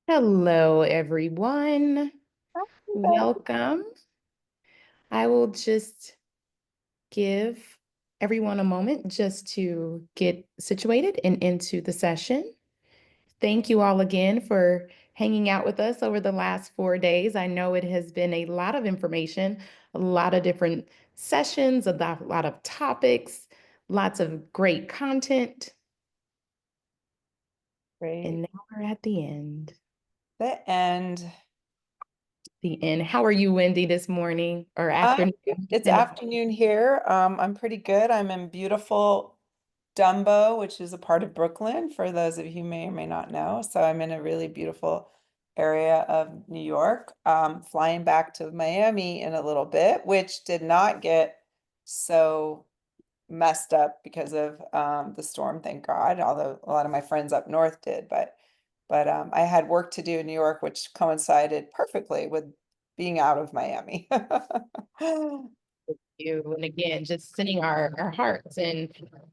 Hello, everyone. Welcome. I will just give everyone a moment just to get situated and into the session. Thank you all again for hanging out with us over the last 4 days. I know it has been a lot of information, a lot of different sessions, a lot of topics, lots of great content. And Great. now we're at the end. The end. The end. How are you, Wendy, this morning or Um, afternoon? it's afternoon here. I'm pretty good. I'm in beautiful Dumbo, which is a part of Brooklyn, for those of you who may or may not know. So I'm in a really beautiful area of New York. Flying back to Miami in a little bit, which did not get so messed up because of the storm, thank God, although a lot of my friends up north did, but I had work to do in New York, which coincided perfectly with being out of Miami. You. And again, just sending our hearts and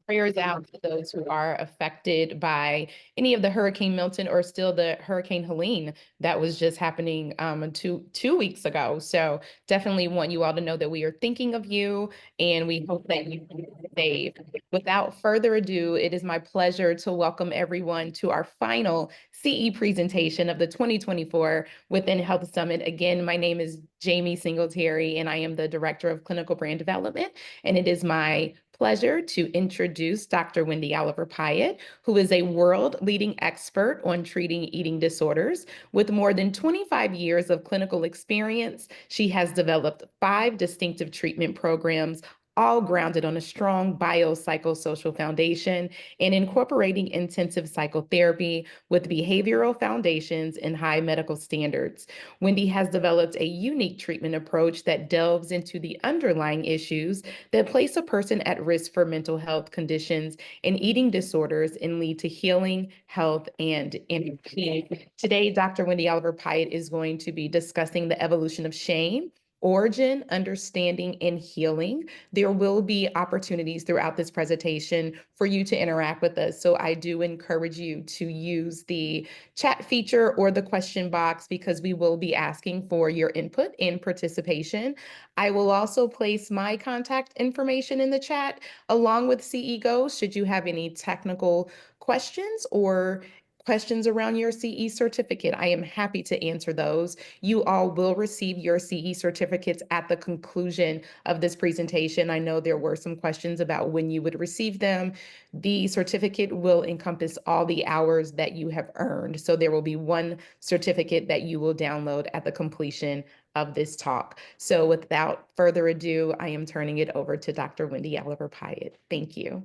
prayers out to those who are affected by any of the Hurricane Milton or still the Hurricane Helene that was just happening two weeks ago. So definitely want you all to know that we are thinking of you and we hope that you can be safe. Without further ado, it is my pleasure to welcome everyone to our final CE presentation of the 2024 Within Health Summit. Again, my name is Jamie Singletary, and I am the Director of Clinical Brand Development. And it is my pleasure to introduce Dr. Wendy Oliver-Pyatt, who is a world-leading expert on treating eating disorders. With more than 25 years of clinical experience, she has developed 5 distinctive treatment programs, all grounded on a strong biopsychosocial foundation and incorporating intensive psychotherapy with behavioral foundations and high medical standards. Wendy has developed a unique treatment approach that delves into the underlying issues that place a person at risk for mental health conditions and eating disorders and lead to healing, health, and energy. Today, Dr. Wendy Oliver-Pyatt is going to be discussing the evolution of shame, origin, understanding, and healing. There will be opportunities throughout this presentation for you to interact with us. So I do encourage you to use the chat feature or the question box because we will be asking for your input and participation. I will also place my contact information in the chat along with CE should you have any technical questions or questions around your CE certificate. I am happy to answer those. You all will receive your CE certificates at the conclusion of this presentation. I know there were some questions about when you would receive them. The certificate will encompass all the hours that you have earned. So there will be one certificate that you will download at the completion of this talk. So without further ado, I am turning it over to Dr. Wendy Oliver-Pyatt. Thank you.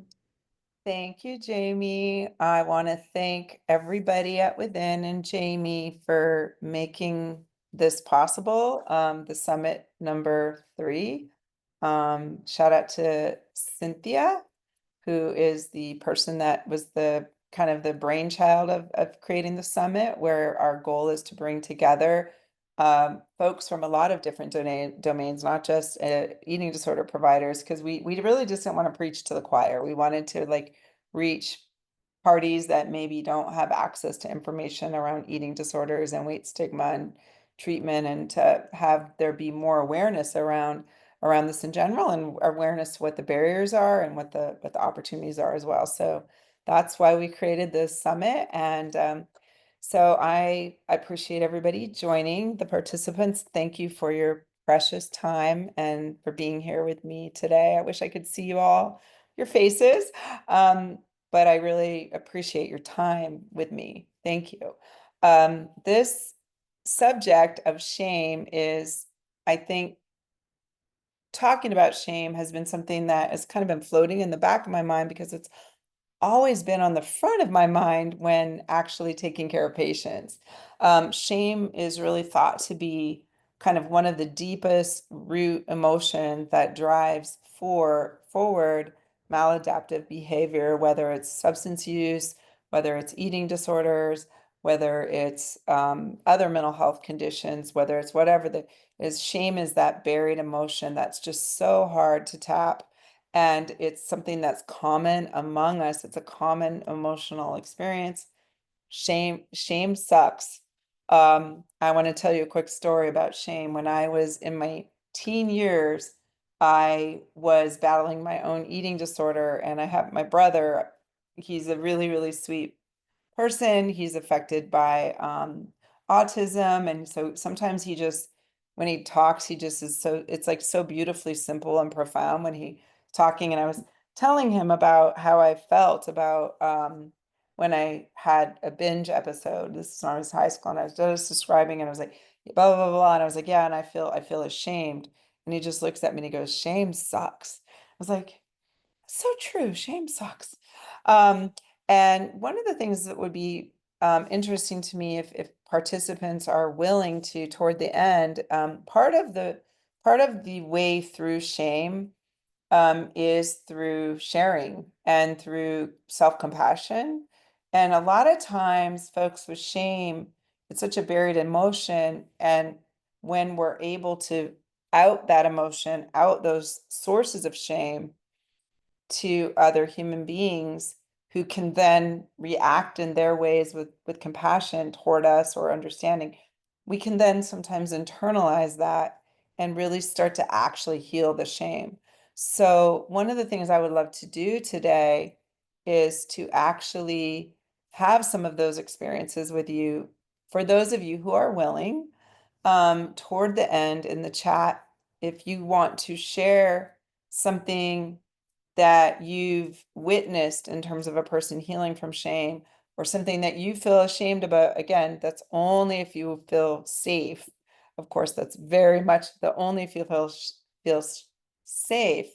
Thank you, Jamie. I want to thank everybody at Within and Jamie for making this possible. The summit number 3. Shout out to Cynthia, who is the person that was the kind of the brainchild of creating the summit, where our goal is to bring together folks from a lot of different domains, not just eating disorder providers, because we really just didn't want to preach to the choir. We wanted to like reach parties that maybe don't have access to information around eating disorders and weight stigma and treatment, and to have there be more awareness around this in general, and awareness to what the barriers are and what the opportunities are as well. So that's why we created this summit. And so I appreciate everybody joining. The participants, thank you for your precious time and for being here with me today. I wish I could see you all, your faces. But I really appreciate your time with me. Thank you. This subject of shame is, I think, talking about shame has been something that has kind of been floating in the back of my mind, because it's always been on the front of my mind when actually taking care of patients. Shame is really thought to be kind of one of the deepest root emotion that drives forward maladaptive behavior, whether it's substance use, whether it's eating disorders, whether it's other mental health conditions, whether it's whatever the is. Shame is that buried emotion that's just so hard to tap, and it's something that's common among us. It's a common emotional experience. Shame sucks. I want to tell you a quick story about shame. When I was in my teen years, I was battling my own eating disorder, and I have my brother. He's a really, really sweet person. He's affected by autism. And so sometimes he just, when he talks, he just is so, it's like so beautifully simple and profound when he talking. And I was telling him about how I felt about when I had a binge episode. This is when I was in high school, and I was just describing, and I was like, blah, blah, blah, blah. And I was like, yeah, and I feel ashamed. And he just looks at me and he goes, shame sucks. I was like, so true. Shame sucks. Um, and one of the things that would be interesting to me, if participants are willing to, toward the end, part of the way through shame is through sharing and through self-compassion. And a lot of times, folks with shame, it's such a buried emotion, and when we're able to out that emotion, out those sources of shame to other human beings who can then react in their ways with compassion toward us or understanding, we can then sometimes internalize that and really start to actually heal the shame. So one of the things I would love to do today is to actually have some of those experiences with you. For those of you who are willing, toward the end in the chat, if you want to share something that you've witnessed in terms of a person healing from shame, or something that you feel ashamed about, again, that's only if you feel safe. Of course, that's very much the only if you feel safe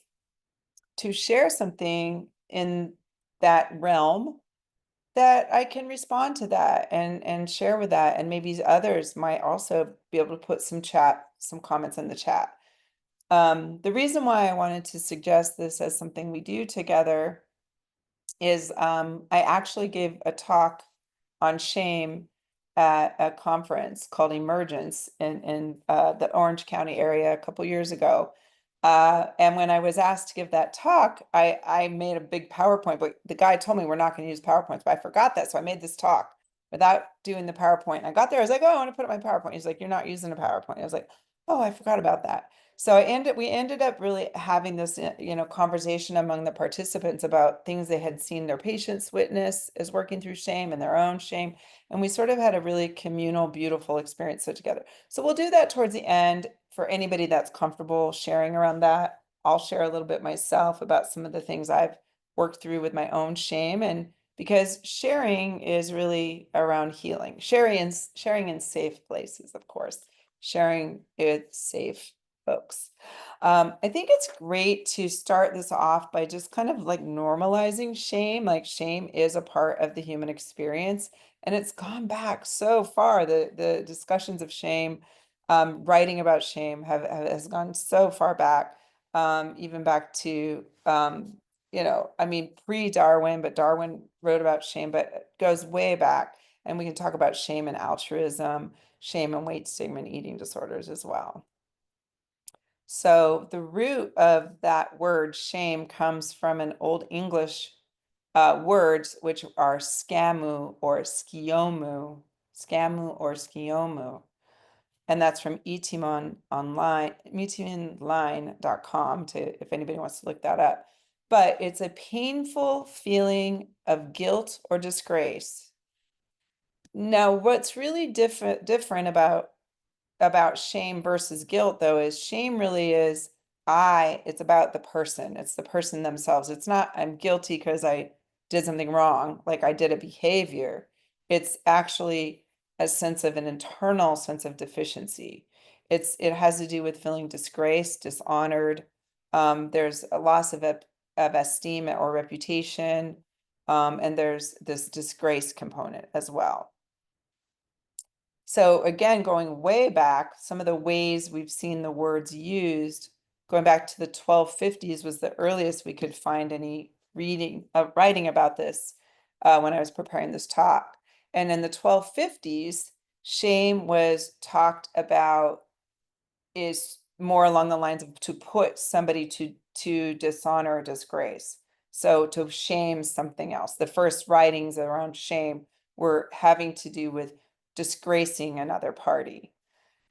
to share something in that realm, that I can respond to that and share with that. And maybe others might also be able to put some comments in the chat. The reason why I wanted to suggest this as something we do together is I actually gave a talk on shame at a conference called Emergence in the Orange County area a couple years ago. And when I was asked to give that talk, I made a big PowerPoint, but the guy told me we're not going to use PowerPoints, but I forgot that. So I made this talk without doing the PowerPoint. I got there, I was like, oh, I want to put up my PowerPoint. He's like, you're not using a PowerPoint. I was like, oh, I forgot about that. So we ended up really having this, conversation among the participants about things they had seen their patients witness as working through shame and their own shame. And we sort of had a really communal, beautiful experience together. So we'll do that towards the end for anybody that's comfortable sharing around that. I'll share a little bit myself about some of the things I've worked through with my own shame. And because sharing is really around healing, sharing in safe places, of course, sharing with safe folks. I think it's great to start this off by just kind of like normalizing shame. Like shame is a part of the human experience, and it's gone back so far. The discussions of shame, writing about shame has gone so far back, even back to I mean pre-Darwin, but Darwin wrote about shame, but it goes way back. And we can talk about shame and altruism, shame and weight stigma and eating disorders as well. So the root of that word shame comes from an Old English words, which are scamu or skiomu. And that's from etymonline.com if anybody wants to look that up. But it's a painful feeling of guilt or disgrace. Now, what's really different about shame versus guilt, though, is shame really is it's about the person. It's the person themselves. It's not, I'm guilty because I did something wrong, like I did a behavior. It's actually a sense of an internal sense of deficiency. It has to do with feeling disgraced, dishonored. There's a loss of esteem or reputation. And there's this disgrace component as well. So again, going way back, some of the ways we've seen the words used, going back to the 1250s was the earliest we could find any writing about this when I was preparing this talk. And in the 1250s, shame was talked about is more along the lines of to put somebody to dishonor or disgrace. So to shame something else. The first writings around shame were having to do with disgracing another party.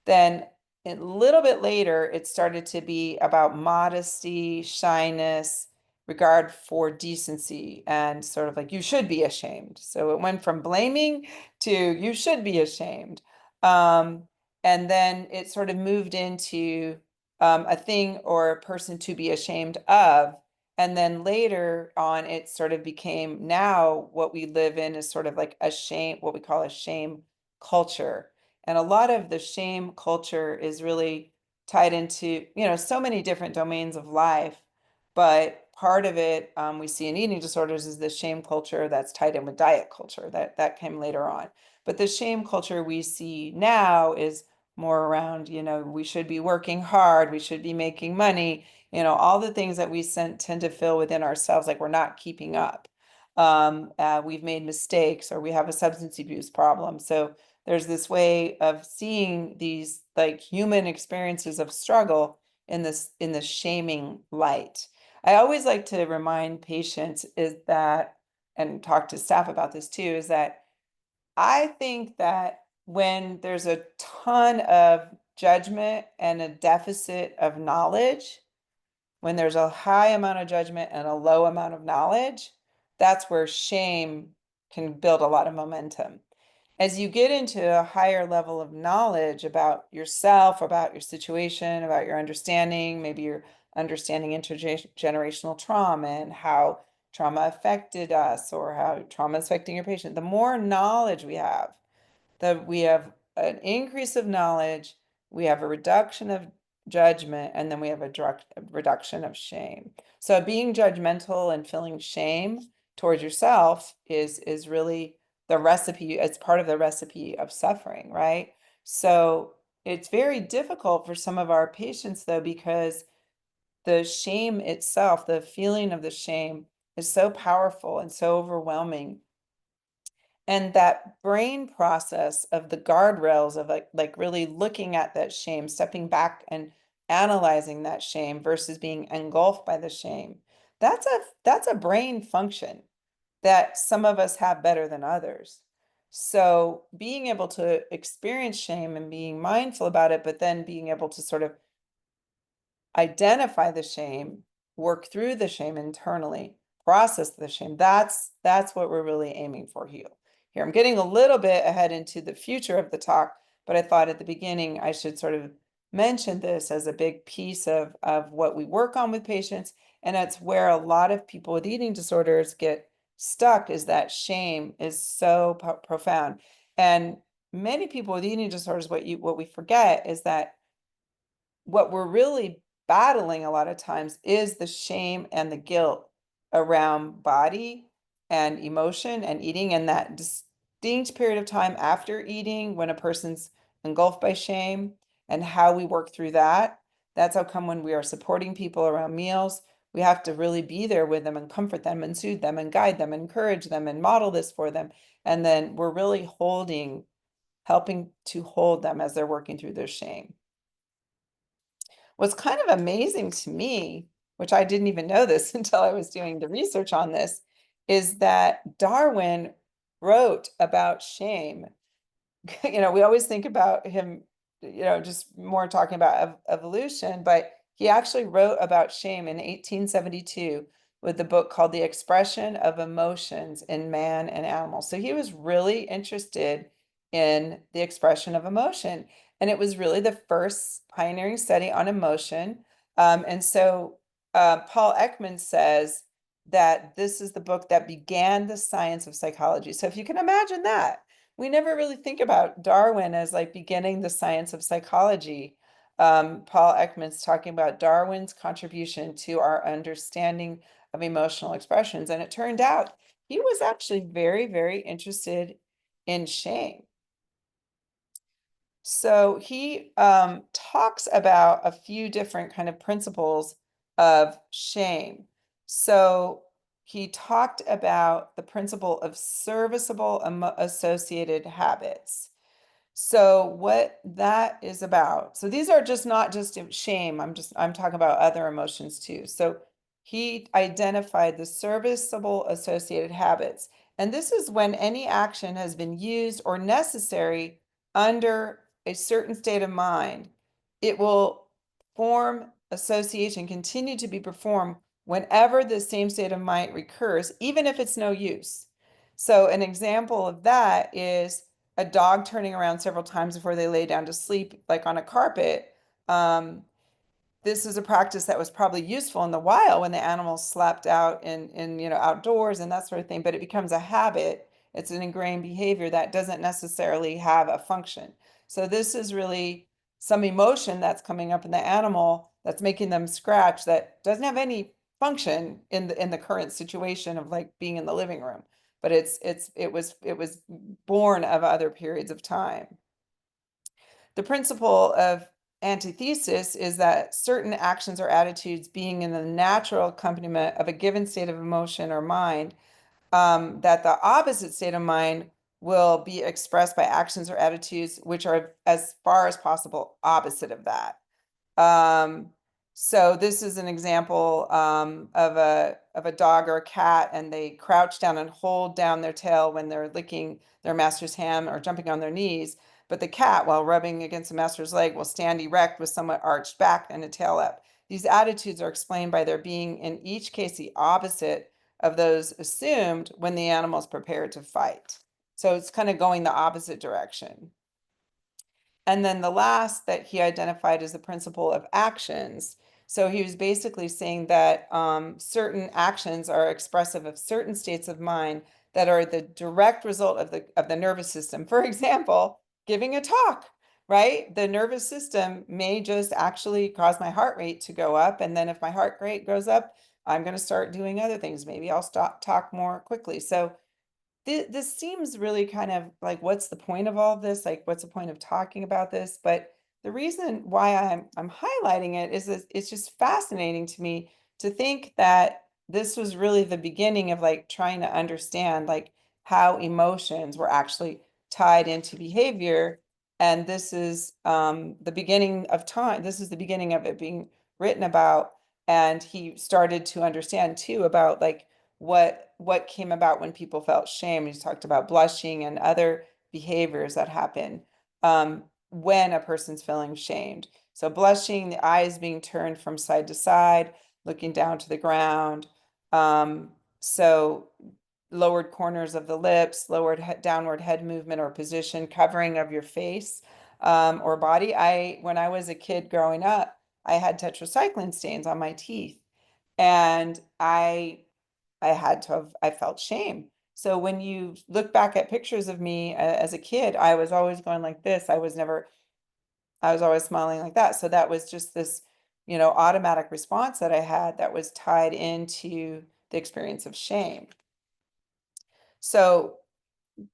Then a little bit later, it started to be about modesty, shyness, regard for decency, and sort of like, you should be ashamed. So it went from blaming to you should be ashamed. Um, and then it sort of moved into a thing or a person to be ashamed of. And then later on, it sort of became now what we live in is sort of like a shame, what we call a shame culture. And a lot of the shame culture is really tied into, so many different domains of life. But part of it we see in eating disorders is the shame culture that's tied in with diet culture. That came later on. But the shame culture we see now is more around, we should be working hard, we should be making money, all the things that we tend to feel within ourselves, like we're not keeping up. We've made mistakes or we have a substance abuse problem. So there's this way of seeing these like human experiences of struggle in the shaming light. I always like to remind patients is that, and talk to staff about this too, is that I think that when there's a ton of judgment and a deficit of knowledge, when there's a high amount of judgment and a low amount of knowledge, that's where shame can build a lot of momentum. As you get into a higher level of knowledge about yourself, about your situation, about your understanding, maybe you're understanding intergenerational trauma and how trauma affected us or how trauma is affecting your patient, the more knowledge we have, that we have an increase of knowledge, we have a reduction of judgment, and then we have a reduction of shame. So being judgmental and feeling shame towards yourself is really the recipe. It's part of the recipe of suffering, right? So it's very difficult for some of our patients though, because the shame itself, the feeling of the shame is so powerful and so overwhelming. And that brain process of the guardrails of like really looking at that shame, stepping back and analyzing that shame versus being engulfed by the shame. That's a brain function that some of us have better than others. So being able to experience shame and being mindful about it, but then being able to sort of identify the shame, work through the shame internally, process the shame. That's what we're really aiming for here. I'm getting a little bit ahead into the future of the talk, but I thought at the beginning I should sort of mention this as a big piece of what we work on with patients. And that's where a lot of people with eating disorders get stuck, is that shame is so profound. And many people with eating disorders, what we forget is that what we're really battling a lot of times is the shame and the guilt around body and emotion and eating, and that distinct period of time after eating when a person's engulfed by shame, and how we work through that. That's how come when we are supporting people around meals, we have to really be there with them and comfort them and soothe them and guide them, and encourage them and model this for them. And then we're really helping to hold them as they're working through their shame. What's kind of amazing to me, which I didn't even know this until I was doing the research on this, is that Darwin wrote about shame. We always think about him, just more talking about evolution, but he actually wrote about shame in 1872 with the book called The Expression of Emotions in Man and Animals. So he was really interested in the expression of emotion. And it was really the first pioneering study on emotion. And so Paul Ekman says that this is the book that began the science of psychology. So if you can imagine that, we never really think about Darwin as like beginning the science of psychology. Paul Ekman's talking about Darwin's contribution to our understanding of emotional expressions. And it turned out he was actually very, very interested in shame. So he talks about a few different kind of principles of shame. So he talked about the principle of serviceable associated habits. So what that is about, so these are just not just shame, I'm talking about other emotions too. So he identified the serviceable associated habits. And this is when any action has been used or necessary under a certain state of mind. It will form association, continue to be performed whenever the same state of mind recurs, even if it's no use. So an example of that is a dog turning around several times before they lay down to sleep, like on a carpet. This is a practice that was probably useful in the wild when the animals slept out in outdoors and that sort of thing, but it becomes a habit. It's an ingrained behavior that doesn't necessarily have a function. So this is really some emotion that's coming up in the animal that's making them scratch that doesn't have any function in the current situation of like being in the living room, but it was born of other periods of time. The principle of antithesis is that certain actions or attitudes being in the natural accompaniment of a given state of emotion or mind, that the opposite state of mind will be expressed by actions or attitudes which are as far as possible opposite of that. Um, so this is an example of a dog or a cat, and they crouch down and hold down their tail when they're licking their master's hand or jumping on their knees. But the cat, while rubbing against the master's leg, will stand erect with somewhat arched back and a tail up. These attitudes are explained by their being, in each case, the opposite of those assumed when the animal is prepared to fight. So it's kind of going the opposite direction. And then the last that he identified is the principle of actions. So he was basically saying that certain actions are expressive of certain states of mind that are the direct result of the nervous system. For example, giving a talk, right? The nervous system may just actually cause my heart rate to go up. And then if my heart rate goes up, I'm going to start doing other things. Maybe I'll stop talk more quickly. So this seems really kind of like, what's the point of all this? Like, what's the point of talking about this? But the reason why I'm highlighting it is that it's just fascinating to me to think that this was really the beginning of like trying to understand like how emotions were actually tied into behavior. And this is the beginning of time. This is the beginning of it being written about. And he started to understand too about like what came about when people felt shame. He talked about blushing and other behaviors that happen when a person's feeling shamed. So blushing, the eyes being turned from side to side, looking down to the ground. So lowered corners of the lips, downward head movement or position, covering of your face or body. When I was a kid growing up, I had tetracycline stains on my teeth, and I felt shame. So when you look back at pictures of me as a kid, I was always going like this. I was always smiling like that. So that was just this, automatic response that I had that was tied into the experience of shame. So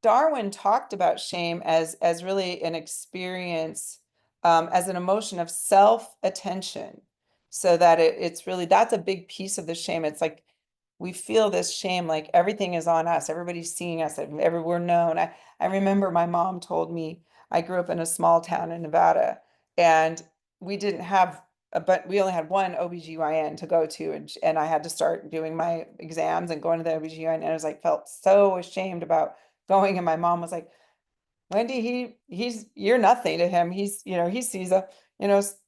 Darwin talked about shame as really an experience, as an emotion of self-attention, so that it's really, that's a big piece of the shame. It's like we feel this shame, like everything is on us. Everybody's seeing us, we're known. I remember my mom told me, I grew up in a small town in Nevada, and we didn't have but we only had one OBGYN to go to, and I had to start doing my exams and going to the OBGYN, and I was like, felt so ashamed about going, and my mom was like, Wendy, you're nothing to him. He sees 8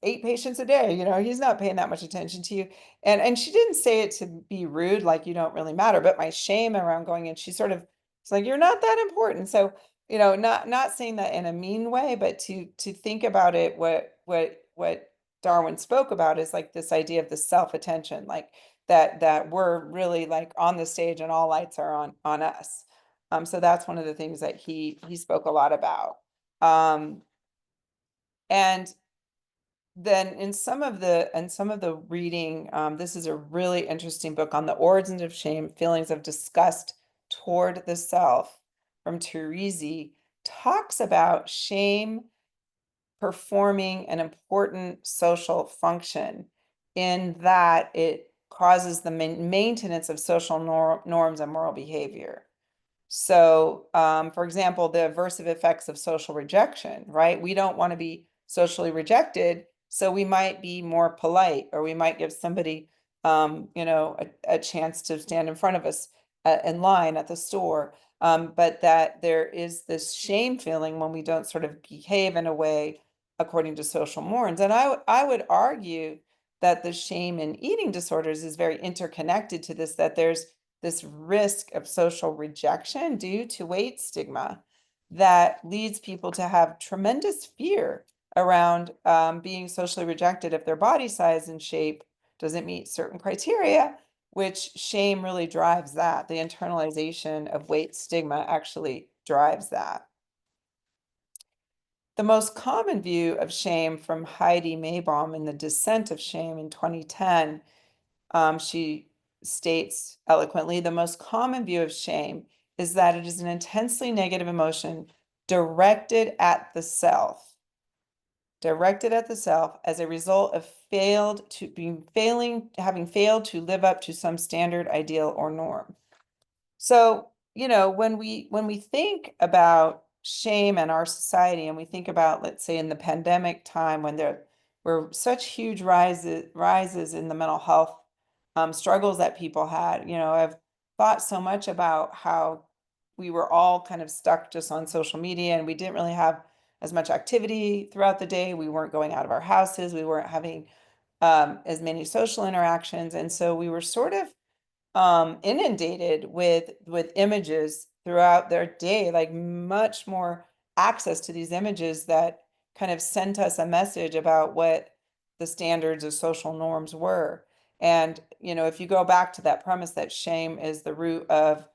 patients a day. He's not paying that much attention to you. And she didn't say it to be rude, like you don't really matter, but my shame around going in, she sort of, it's like, you're not that important. So, not saying that in a mean way, but to think about it, what Darwin spoke about is like this idea of the self-attention, like that we're really like on the stage and all lights are on us. So that's one of the things that he spoke a lot about. And then in some of the reading, this is a really interesting book on the origins of shame, feelings of disgust toward the self, from Teresi, talks about shame performing an important social function in that it causes the maintenance of social norms and moral behavior. So, for example, the aversive effects of social rejection, right? We don't want to be socially rejected, so we might be more polite, or we might give somebody you know, a chance to stand in front of us in line at the store. But that there is this shame feeling when we don't sort of behave in a way according to social norms. And I would argue that the shame in eating disorders is very interconnected to this, that there's this risk of social rejection due to weight stigma that leads people to have tremendous fear around being socially rejected if their body size and shape doesn't meet certain criteria, which shame really drives that. The internalization of weight stigma actually drives that. The most common view of shame from Heidi Maybaum in The Descent of Shame in 2010, she states eloquently, the most common view of shame is that it is an intensely negative emotion directed at the self as a result of having failed to live up to some standard, ideal, or norm. So, you know, when we think about shame in our society, and we think about, let's say, in the pandemic time when there were such huge rises in the mental health struggles that people had, you know, I've thought so much about how we were all kind of stuck just on social media, and we didn't really have as much activity throughout the day. We weren't going out of our houses. We weren't having as many social interactions. And so we were sort of inundated with images throughout their day, like much more access to these images that kind of sent us a message about what the standards of social norms were. And, you know, if you go back to that premise that shame is the root of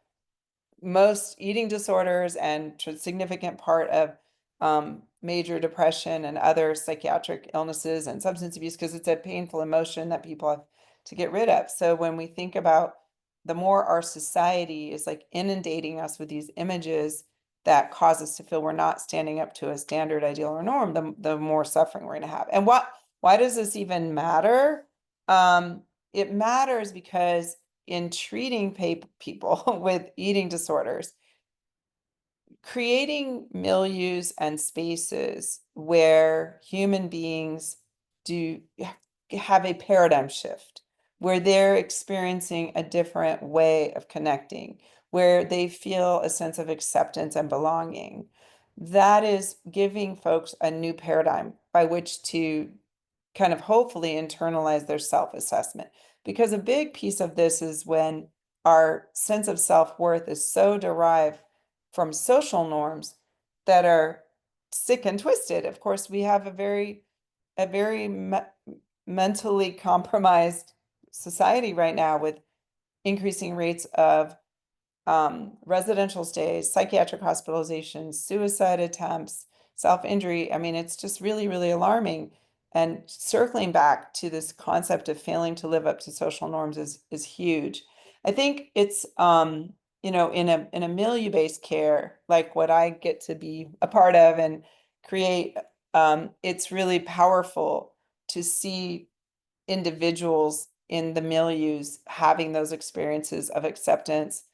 most eating disorders and a significant part of major depression and other psychiatric illnesses and substance abuse, because it's a painful emotion that people have to get rid of. So when we think about the more our society is like inundating us with these images that cause us to feel we're not standing up to a standard, ideal, or norm, the more suffering we're going to have. And why does this even matter? It matters because in treating people with eating disorders, creating milieus and spaces where human beings do have a paradigm shift, where they're experiencing a different way of connecting, where they feel a sense of acceptance and belonging. That is giving folks a new paradigm by which to kind of hopefully internalize their self-assessment. Because a big piece of this is when our sense of self-worth is so derived from social norms that are sick and twisted. Of course, we have a very mentally compromised society right now with increasing rates of residential stays, psychiatric hospitalizations, suicide attempts, self-injury. I mean, it's just really, really alarming. And circling back to this concept of failing to live up to social norms is huge. I think it's you know, in a milieu-based care, like what I get to be a part of and create, it's really powerful to see individuals in the milieus having those experiences of acceptance,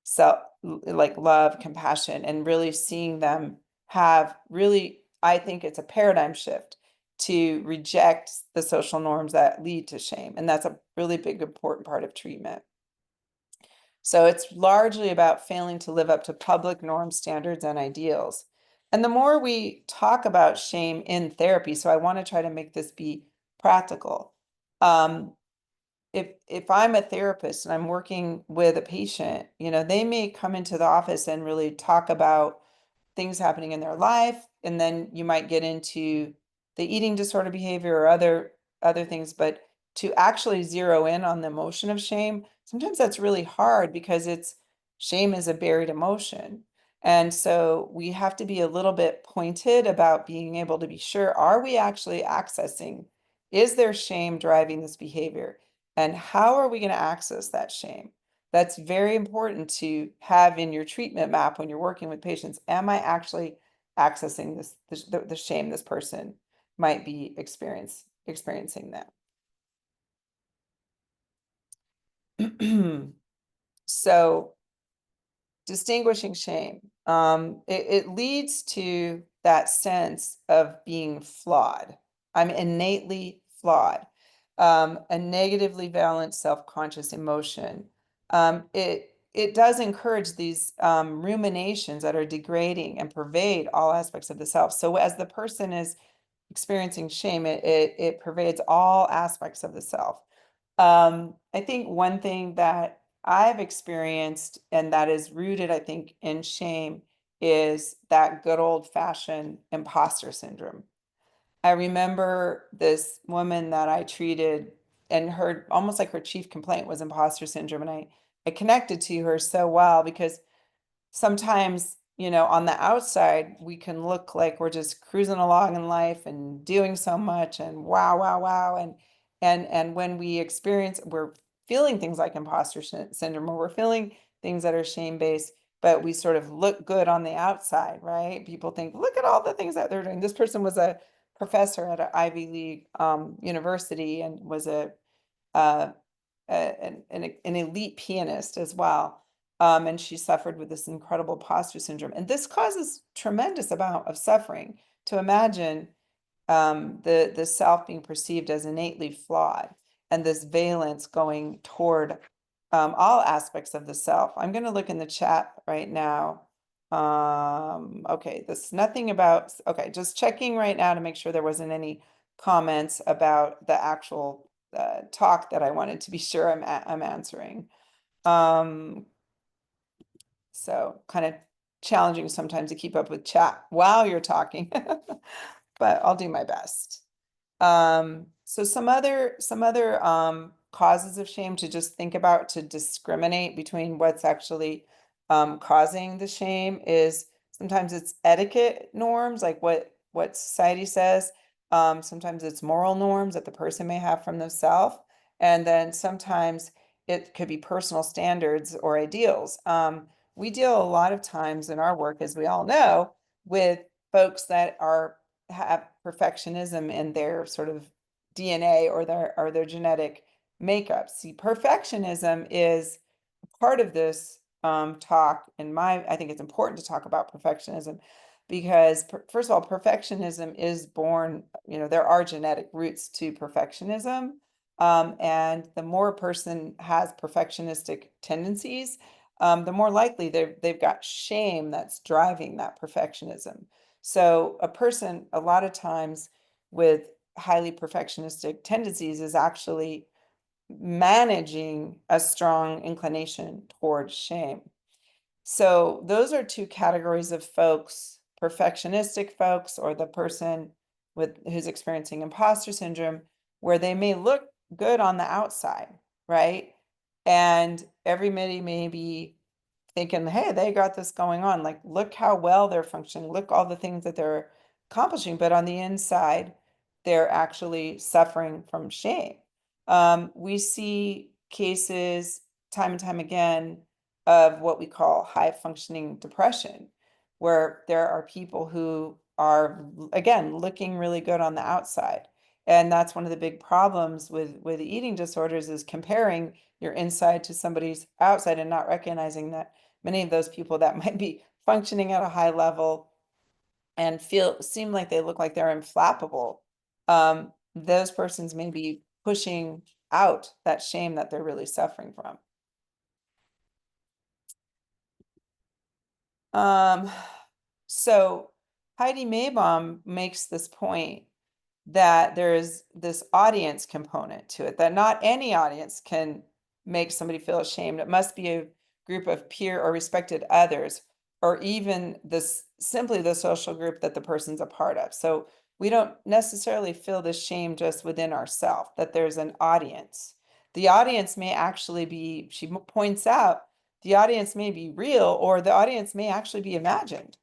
so like love, compassion, and really seeing them have really, I think it's a paradigm shift to reject the social norms that lead to shame. And that's a really big, important part of treatment. So it's largely about failing to live up to public norms, standards, and ideals. And the more we talk about shame in therapy, so I want to try to make this be practical. If I'm a therapist and I'm working with a patient, you know, they may come into the office and really talk about things happening in their life, and then you might get into the eating disorder behavior or other things, but to actually zero in on the emotion of shame, sometimes that's really hard because shame is a buried emotion. And so we have to be a little bit pointed about being able to be sure, are we actually accessing, is there shame driving this behavior? And how are we going to access that shame? That's very important to have in your treatment map when you're working with patients. Am I actually accessing the shame this person might be experiencing that? So distinguishing shame, it leads to that sense of being flawed. I'm innately flawed. A negatively balanced self-conscious emotion. It does encourage these ruminations that are degrading and pervade all aspects of the self. So as the person is experiencing shame, it pervades all aspects of the self. I think one thing that I've experienced and that is rooted, I think, in shame is that good old-fashioned imposter syndrome. I remember this woman that I treated, and her almost like her chief complaint was imposter syndrome. And I connected to her so well because sometimes, on the outside, we can look like we're just cruising along in life and doing so much and wow, wow, wow. And when we're feeling things like imposter syndrome, or we're feeling things that are shame-based, but we sort of look good on the outside, right? People think, look at all the things that they're doing. This person was a professor at an Ivy League university and was uh, an elite pianist as well. And she suffered with this incredible imposter syndrome. And this causes tremendous amount of suffering to imagine the self being perceived as innately flawed and this valence going toward all aspects of the self. I'm going to look in the chat right now. Okay, this nothing about, okay, just checking right now to make sure there wasn't any comments about the actual talk that I wanted to be sure I'm answering. So kind of challenging sometimes to keep up with chat while you're talking, but I'll do my best. So some other causes of shame to just think about, to discriminate between what's actually causing the shame, is sometimes it's etiquette norms, like what society says. Sometimes it's moral norms that the person may have from themselves. And then sometimes it could be personal standards or ideals. We deal a lot of times in our work, as we all know, with folks that have perfectionism in their sort of DNA or their genetic makeup. See, perfectionism is part of this talk. I think it's important to talk about perfectionism because, first of all, perfectionism is born, there are genetic roots to perfectionism. And the more a person has perfectionistic tendencies, the more likely they've got shame that's driving that perfectionism. So a person, a lot of times with highly perfectionistic tendencies, is actually managing a strong inclination towards shame. So those are two categories of folks: perfectionistic folks, or the person who's experiencing imposter syndrome, where they may look good on the outside, right? And everybody may be thinking, hey, they got this going on. Like, look how well they're functioning. Look all the things that they're accomplishing. But on the inside, they're actually suffering from shame. We see cases time and time again of what we call high functioning depression, where there are people who are, again, looking really good on the outside. And that's one of the big problems with eating disorders, is comparing your inside to somebody's outside and not recognizing that many of those people that might be functioning at a high level and seem like they look like they're inflappable, those persons may be pushing out that shame that they're really suffering from. So Heidi Maybaum makes this point that there is this audience component to it, that not any audience can make somebody feel ashamed. It must be a group of peer or respected others, or even simply the social group that the person's a part of. So we don't necessarily feel the shame just within ourselves, that there's an audience. The audience may actually be, she points out, the audience may be real, or the audience may actually be imagined.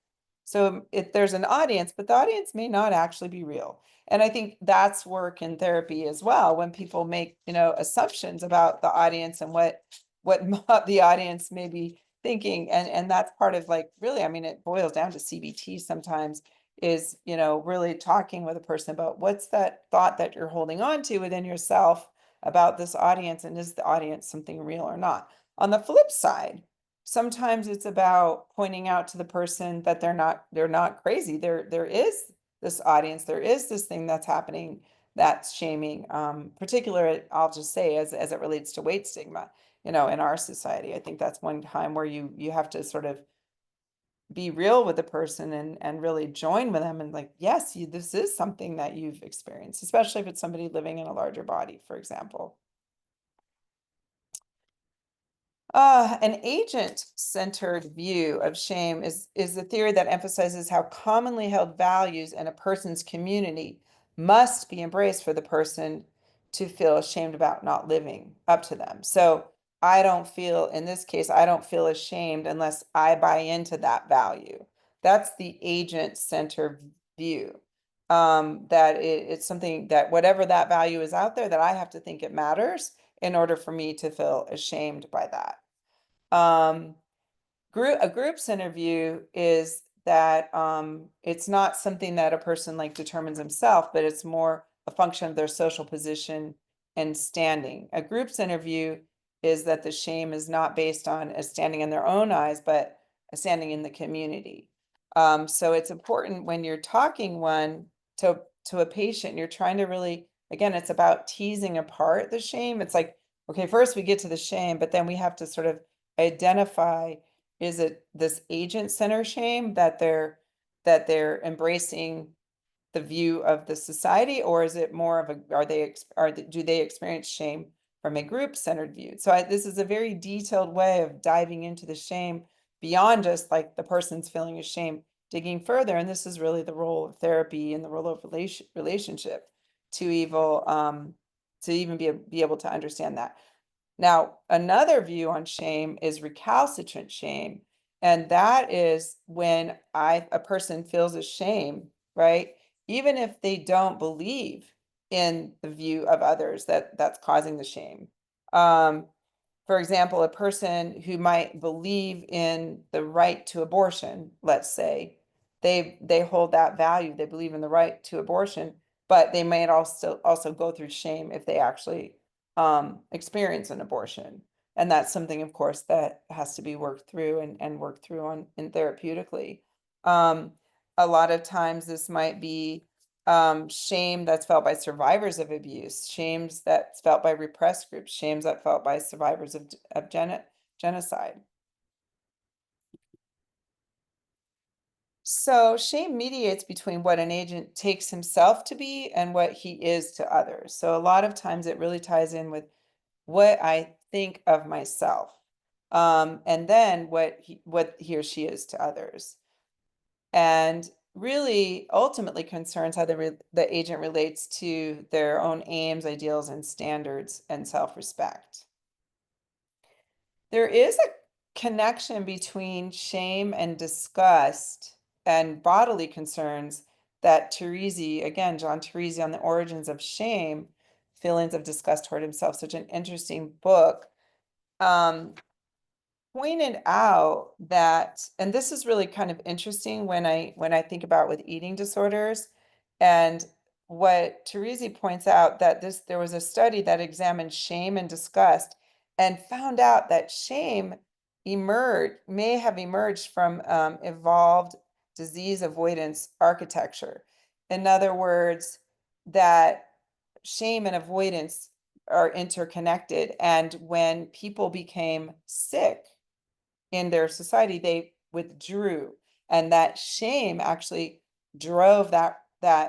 So if there's an audience, but the audience may not actually be real. And I think that's work in therapy as well, when people make, assumptions about the audience and what the audience may be thinking. And that's part of, like, really, I mean, it boils down to CBT sometimes, is, really talking with a person about what's that thought that you're holding on to within yourself about this audience, and is the audience something real or not. On the flip side, sometimes it's about pointing out to the person that they're not crazy. There is this audience, there is this thing that's happening that's shaming, particularly, I'll just say, as it relates to weight stigma, in our society. I think that's one time where you have to sort of be real with the person and really join with them and like, yes, this is something that you've experienced, especially if it's somebody living in a larger body, for example. An agent-centered view of shame is the theory that emphasizes how commonly held values in a person's community must be embraced for the person to feel ashamed about not living up to them. So in this case, I don't feel ashamed unless I buy into that value. That's the agent-centered view. That it's something that whatever that value is out there, that I have to think it matters in order for me to feel ashamed by that. Um, a groups interview is that it's not something that a person like determines himself, but it's more a function of their social position and standing. A groups interview is that the shame is not based on a standing in their own eyes, but a standing in the community. So it's important when you're talking to a patient, you're trying to really, again, it's about teasing apart the shame. It's like, okay, first we get to the shame, but then we have to sort of identify, is it this agent center shame that they're embracing the view of the society, or is it more of do they experience shame from a group centered view? So this is a very detailed way of diving into the shame beyond just like the person's feeling of shame, digging further. And this is really the role of therapy and the role of relationship to even be able to understand that. Now, another view on shame is recalcitrant shame. And that is when a person feels ashamed, right? Even if they don't believe in the view of others that's causing the shame. Um, for example, a person who might believe in the right to abortion, let's say, they hold that value, they believe in the right to abortion, but they might also go through shame if they actually experience an abortion. And that's something, of course, that has to be worked through and worked through in therapeutically. Um, a lot of times this might be shame that's felt by survivors of abuse, shames that's felt by repressed groups, shames that felt by survivors of genocide. So shame mediates between what an agent takes himself to be and what he is to others. So a lot of times it really ties in with what I think of myself, and then what he or she is to others. And really ultimately concerns how the agent relates to their own aims, ideals, and standards and self-respect. There is a connection between shame and disgust and bodily concerns that Teresi, again, John Teresi on the origins of shame, feelings of disgust toward himself, such an interesting book. Um, Pointed out that, and this is really kind of interesting when I think about with eating disorders, and what Teresi points out that there was a study that examined shame and disgust and found out that shame may have emerged from evolved disease avoidance architecture. In other words, that shame and avoidance are interconnected, and when people became sick in their society, they withdrew. And that shame actually drove that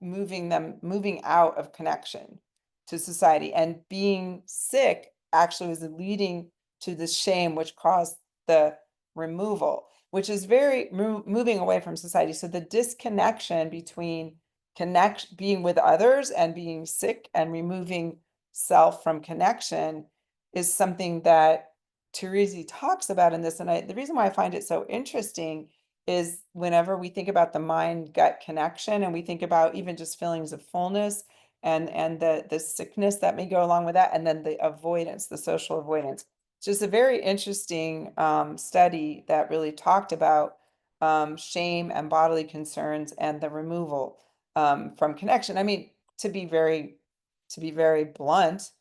moving out of connection to society. And being sick actually was leading to the shame, which caused the removal, which is very moving away from society. So the disconnection between being with others and being sick and removing self from connection is something that Teresi talks about in this. And the reason why I find it so interesting is whenever we think about the mind-gut connection and we think about even just feelings of fullness and the sickness that may go along with that, and then the avoidance, the social avoidance. It's just a very interesting study that really talked about shame and bodily concerns and the removal from connection. I mean, to be very blunt,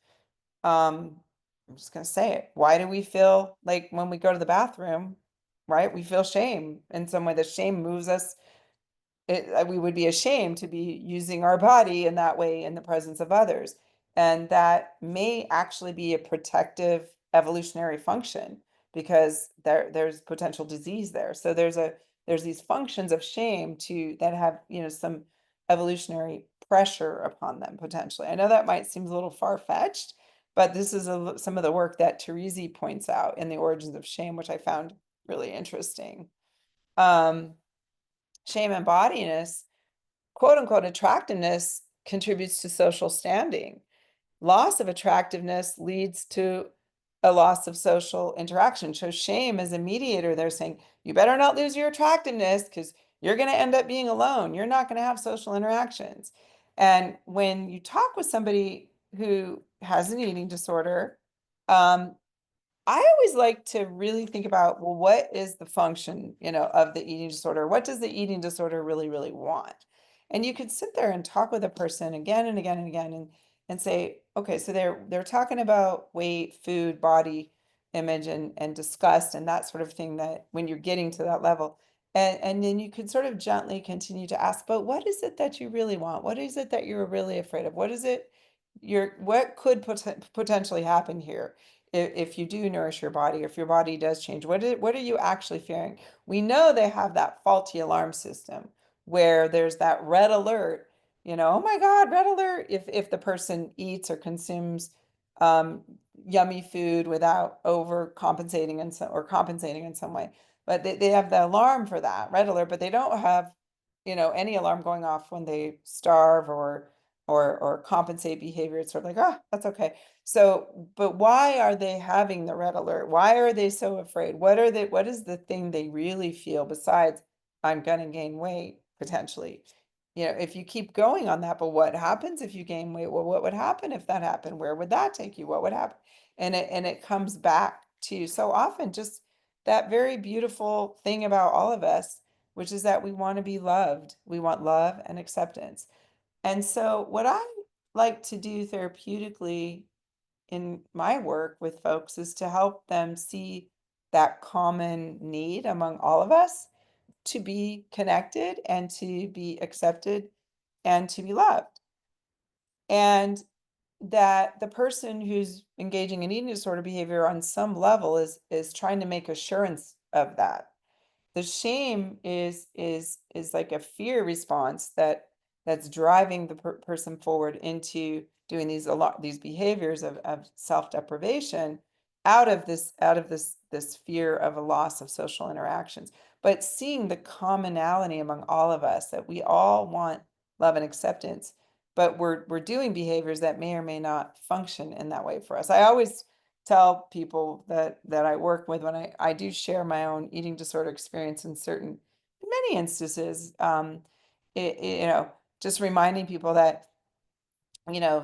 I'm just gonna say it. Why do we feel like when we go to the bathroom, right? We feel shame in some way. The shame moves us we would be ashamed to be using our body in that way in the presence of others. And that may actually be a protective evolutionary function because there's potential disease there. So there's these functions of shame that have, some evolutionary pressure upon them potentially. I know that might seem a little far-fetched, but this is some of the work that Teresi points out in The Origins of Shame, which I found really interesting. Shame embodiness, quote unquote, attractiveness contributes to social standing. Loss of attractiveness leads to a loss of social interaction. So shame is a mediator. They're saying, you better not lose your attractiveness because you're going to end up being alone. You're not going to have social interactions. And when you talk with somebody who has an eating disorder, I always like to really think about, well, what is the function, of the eating disorder? What does the eating disorder really, really want? And you could sit there and talk with a person again and again and again and say, okay, so they're talking about weight, food, body image and disgust and that sort of thing that when you're getting to that level. And then you could sort of gently continue to ask, but what is it that you really want? What is it that you're really afraid of? What is it what could potentially happen here? If you do nourish your body, if your body does change, what are you actually fearing? We know they have that faulty alarm system where there's that red alert, oh my God, red alert, if the person eats or consumes um, yummy food without overcompensating or compensating in some way. But they have the alarm for that, red alert, but they don't have, any alarm going off when they starve or compensate behavior. It's sort of like, oh, that's okay. So, but why are they having the red alert? Why are they so afraid? What is the thing they really feel besides I'm gonna gain weight potentially? If you keep going on that, but what happens if you gain weight? Well, what would happen if that happened? Where would that take you? What would happen? And it comes back to so often just that very beautiful thing about all of us, which is that we want to be loved. We want love and acceptance. And so what I like to do therapeutically in my work with folks is to help them see that common need among all of us to be connected and to be accepted and to be loved. And that the person who's engaging in eating disorder behavior on some level is trying to make assurance of that. The shame is like a fear response that's driving the person forward into doing these behaviors of self-deprivation out of this fear of a loss of social interactions, but seeing the commonality among all of us that we all want love and acceptance, but we're doing behaviors that may or may not function in that way for us. I always tell people that I work with when I do share my own eating disorder experience in many instances, just reminding people that,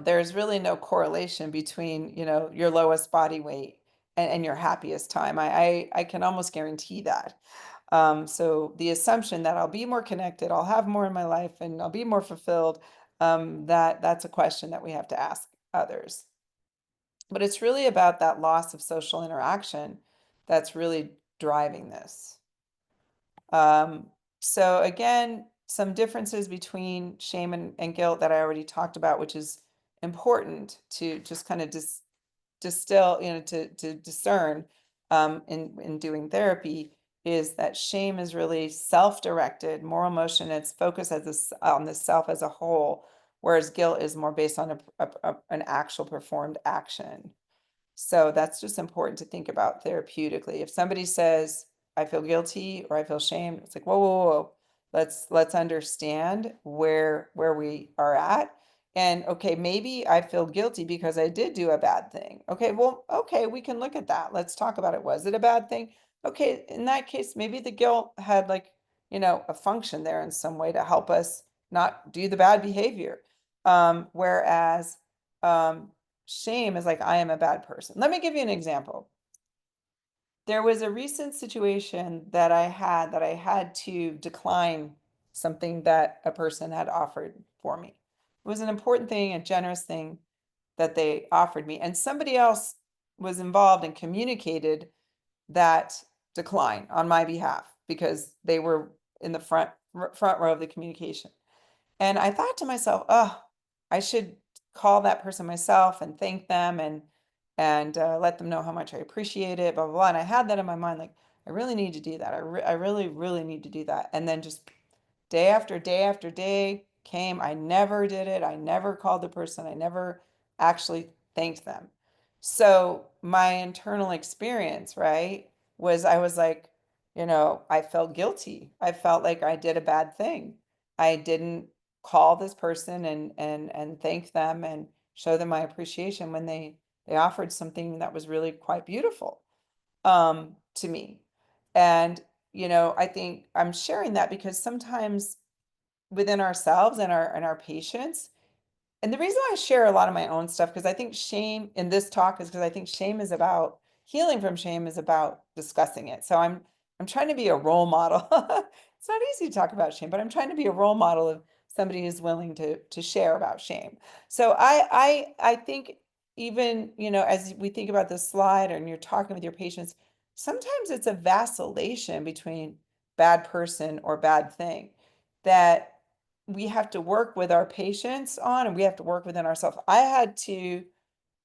there's really no correlation between, your lowest body weight and your happiest time. I can almost guarantee that. So the assumption that I'll be more connected, I'll have more in my life, and I'll be more fulfilled, that's a question that we have to ask others. But it's really about that loss of social interaction that's really driving this. Um, so again, some differences between shame and guilt that I already talked about, which is important to just kind of distill, to discern in doing therapy, is that shame is really self-directed, moral motion. It's focused on the self as a whole, whereas guilt is more based on an actual performed action. So that's just important to think about therapeutically. If somebody says, I feel guilty or I feel shame, it's like, whoa, whoa, whoa. Let's understand where we are at. And okay, maybe I feel guilty because I did do a bad thing. Okay, well, okay, we can look at that. Let's talk about it. Was it a bad thing? Okay, in that case, maybe the guilt had a function there in some way to help us not do the bad behavior. Whereas shame is like, I am a bad person. Let me give you an example. There was a recent situation that I had to decline something that a person had offered for me. It was an important thing, a generous thing that they offered me, and somebody else was involved and communicated that decline on my behalf because they were in the front front row of the communication. And I thought to myself, oh, I should call that person myself and thank them and let them know how much I appreciate it, blah, blah, blah. And I had that in my mind, like, I really need to do that. I really, really need to do that. And then just day after day after day came. I never did it. I never called the person. I never actually thanked them. So my internal experience, right, was I was like, I felt guilty. I felt like I did a bad thing. I didn't call this person and thank them and show them my appreciation when they offered something that was really quite beautiful to me. And I think I'm sharing that because sometimes within ourselves and our patients, and the reason I share a lot of my own stuff, because I think shame in this talk is because I think shame is about healing from shame is about discussing it. So I'm trying to be a role model. It's not easy to talk about shame, but I'm trying to be a role model of somebody who's willing to share about shame. So I think even, as we think about this slide and you're talking with your patients, sometimes it's a vacillation between bad person or bad thing that we have to work with our patients on and we have to work within ourselves. I had to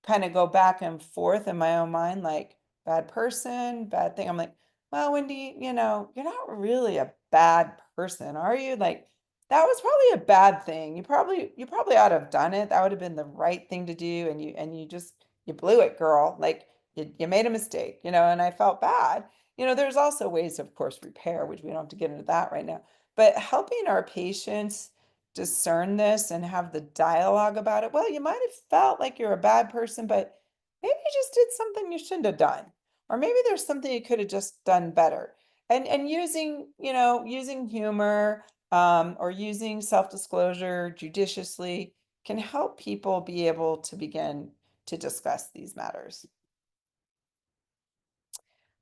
kind of go back and forth in my own mind, like bad person, bad thing. I'm like, well, Wendy, you're not really a bad person, are you? Like, that was probably a bad thing. You probably ought to have done it. That would have been the right thing to do. And you blew it, girl. Like you made a mistake, and I felt bad. There's also ways, of course, repair, which we don't have to get into that right now. But helping our patients discern this and have the dialogue about it. Well, you might have felt like you're a bad person, but maybe you just did something you shouldn't have done. Or maybe there's something you could have just done better. And using humor or using self-disclosure judiciously can help people be able to begin to discuss these matters.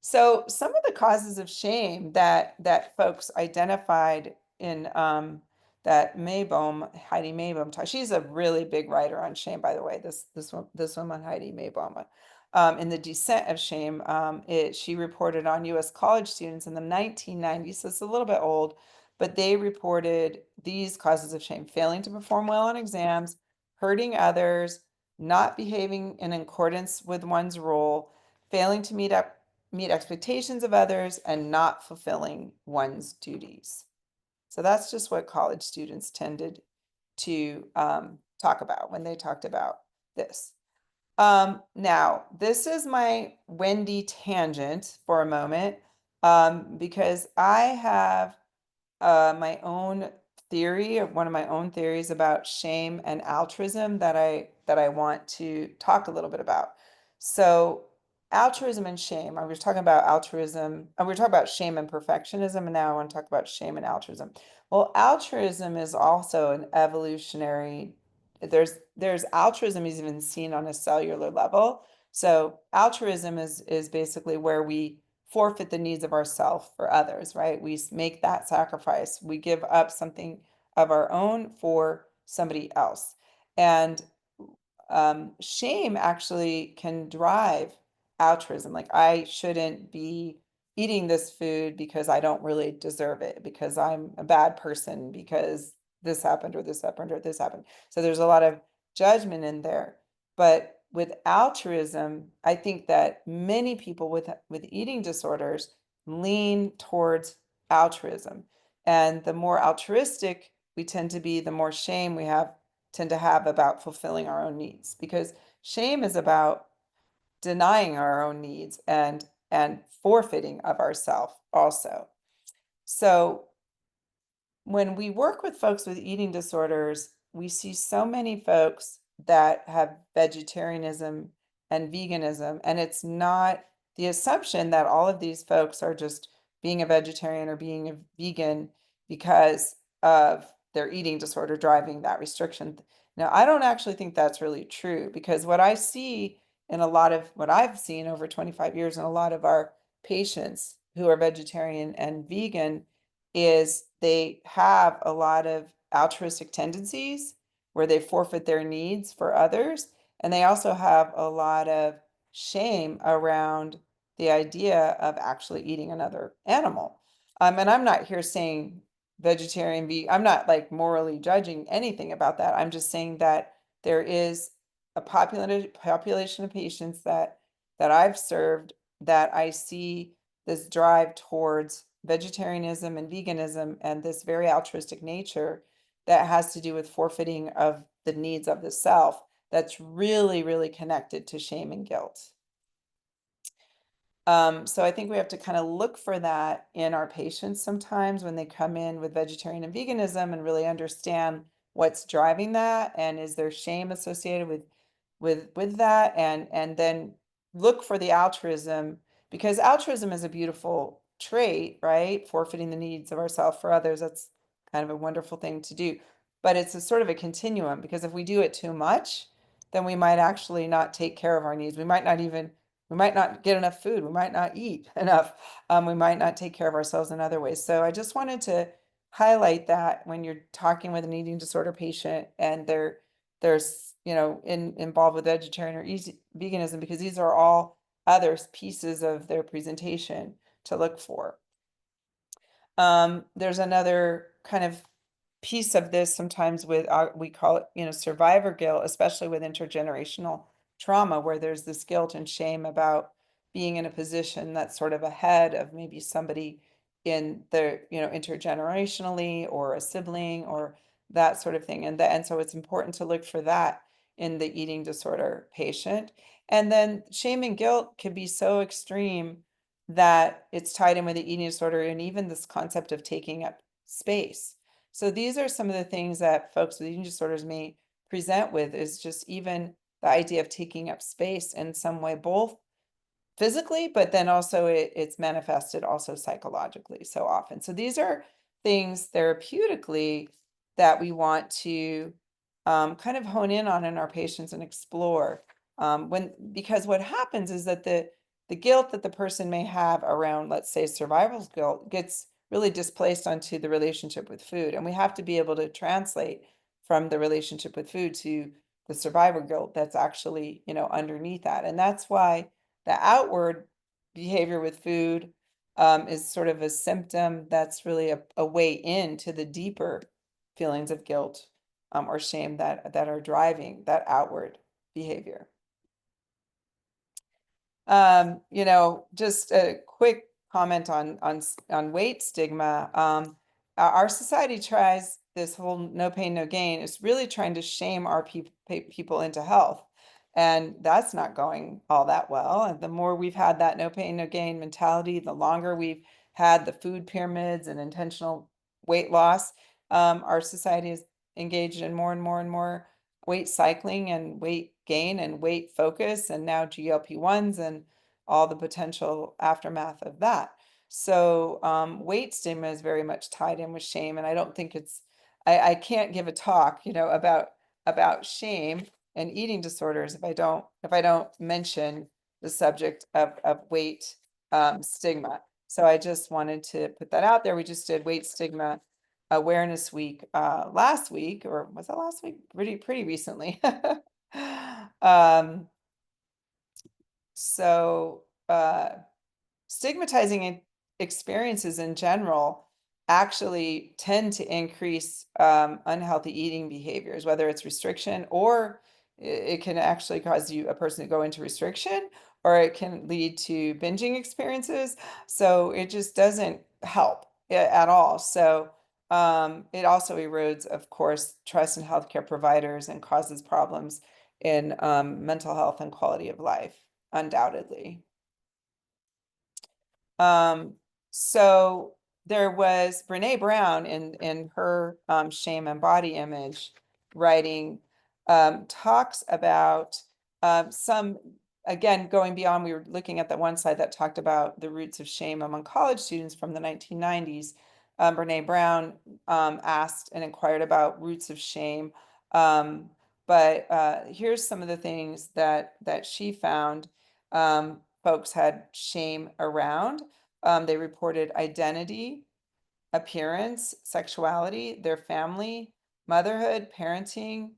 So some of the causes of shame that folks identified in that Heidi Maybaum talk. She's a really big writer on shame, by the way. This woman, Heidi Maybaum, in the Descent of Shame, she reported on U.S. college students in the 1990s. So it's a little bit old, but they reported these causes of shame: failing to perform well on exams, hurting others, not behaving in accordance with one's role, failing to meet expectations of others, and not fulfilling one's duties. So that's just what college students tended to talk about when they talked about this. Now, this is my Wendy tangent for a moment because I have my own theory, or one of my own theories about shame and altruism that I want to talk a little bit about. So altruism and shame. I was talking about altruism, and we were talking about shame and perfectionism, and now I want to talk about shame and altruism. Well, altruism is also an evolutionary. There's altruism is even seen on a cellular level. So altruism is basically where we forfeit the needs of ourself for others, right? We make that sacrifice. We give up something of our own for somebody else. And shame actually can drive altruism. Like, I shouldn't be eating this food because I don't really deserve it, because I'm a bad person, because this happened or this happened or this happened. So there's a lot of judgment in there. But with altruism, I think that many people with eating disorders lean towards altruism. And the more altruistic we tend to be, the more shame we tend to have about fulfilling our own needs, because shame is about denying our own needs and forfeiting of ourself also. So when we work with folks with eating disorders, we see so many folks that have vegetarianism and veganism, and it's not the assumption that all of these folks are just being a vegetarian or being a vegan because of their eating disorder driving that restriction. Now, I don't actually think that's really true, because what I see in a lot of what I've seen over 25 years in a lot of our patients who are vegetarian and vegan is they have a lot of altruistic tendencies where they forfeit their needs for others. And they also have a lot of shame around the idea of actually eating another animal. And I'm not here saying vegetarian, I'm not like morally judging anything about that. I'm just saying that there is a population of patients that I've served that I see this drive towards vegetarianism and veganism and this very altruistic nature that has to do with forfeiting of the needs of the self that's really, really connected to shame and guilt. So I think we have to kind of look for that in our patients sometimes when they come in with vegetarian and veganism and really understand what's driving that and is there shame associated with that and then look for the altruism because altruism is a beautiful trait, right? Forfeiting the needs of ourselves for others. That's kind of a wonderful thing to do. But it's a sort of a continuum because if we do it too much, then we might actually not take care of our needs. We might not get enough food. We might not eat enough. We might not take care of ourselves in other ways. So I just wanted to highlight that when you're talking with an eating disorder patient and there's, involved with vegetarian or veganism, because these are all other pieces of their presentation to look for. There's another kind of piece of this sometimes with we call it survivor guilt, especially with intergenerational trauma where there's this guilt and shame about being in a position that's sort of ahead of maybe somebody in the intergenerationally or a sibling or that sort of thing and so it's important to look for that in the eating disorder patient. And then shame and guilt can be so extreme that it's tied in with the eating disorder and even this concept of taking up space. So these are some of the things that folks with eating disorders may present with is just even the idea of taking up space in some way, both physically, but then also it's manifested also psychologically so often. So these are things therapeutically that we want to kind of hone in on in our patients and explore. Because what happens is that the guilt that the person may have around, let's say, survival guilt gets really displaced onto the relationship with food. And we have to be able to translate from the relationship with food to the survivor guilt that's actually, underneath that. And that's why the outward behavior with food is sort of a symptom that's really a way into the deeper feelings of guilt or shame that are driving that outward behavior. Just a quick comment on weight stigma. Our society tries this whole no pain, no gain. It's really trying to shame our people into health. And that's not going all that well. And the more we've had that no pain, no gain mentality, the longer we've had the food pyramids and intentional weight loss, our society is engaged in more and more and more weight cycling and weight gain and weight focus, and now GLP-1s and all the potential aftermath of that. So weight stigma is very much tied in with shame, and I don't think I can't give a talk, about shame and eating disorders if I don't mention the subject of weight stigma. So I just wanted to put that out there. We just did Weight Stigma Awareness Week last week, or was that last week? Pretty recently. um, so stigmatizing experiences in general actually tend to increase unhealthy eating behaviors, whether it's restriction or it can actually cause a person to go into restriction, or it can lead to binging experiences. So it just doesn't help at all. So it also erodes, of course, trust in healthcare providers and causes problems in mental health and quality of life, undoubtedly. So there was Brene Brown in her Shame and Body Image writing talks about some, again, going beyond, we were looking at that one slide that talked about the roots of shame among college students from the 1990s. Brene Brown asked and inquired about roots of shame. But here's some of the things that she found folks had shame around. They reported identity, appearance, sexuality, their family, motherhood, parenting,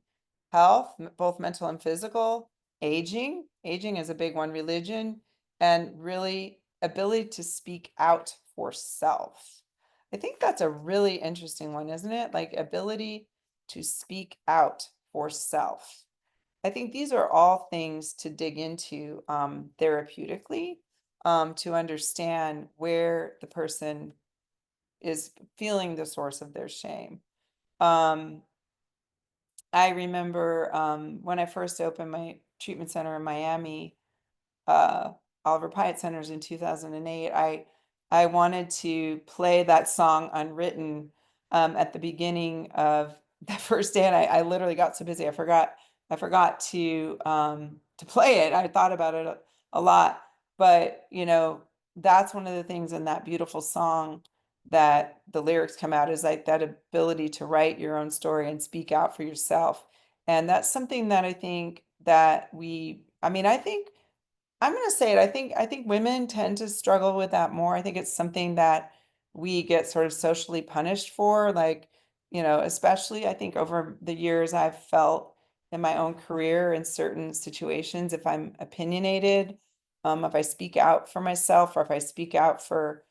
health, both mental and physical, aging. Aging is a big one, religion, and really ability to speak out for self. I think that's a really interesting one, isn't it? Like ability to speak out for self. I think these are all things to dig into therapeutically, to understand where the person is feeling the source of their shame. Um, I remember when I first opened my treatment center in Miami, uh, Oliver-Pyatt Centers in 2008, I wanted to play that song Unwritten at the beginning of that first day, and I literally got so busy I forgot to play it. I thought about it a lot, but that's one of the things in that beautiful song that the lyrics come out is like that ability to write your own story and speak out for yourself. And that's something that I think that I think I'm going to say it. I think women tend to struggle with that more. I think it's something that we get sort of socially punished for, like, especially I think over the years I've felt in my own career in certain situations, if I'm opinionated, if I speak out for myself or if I speak out for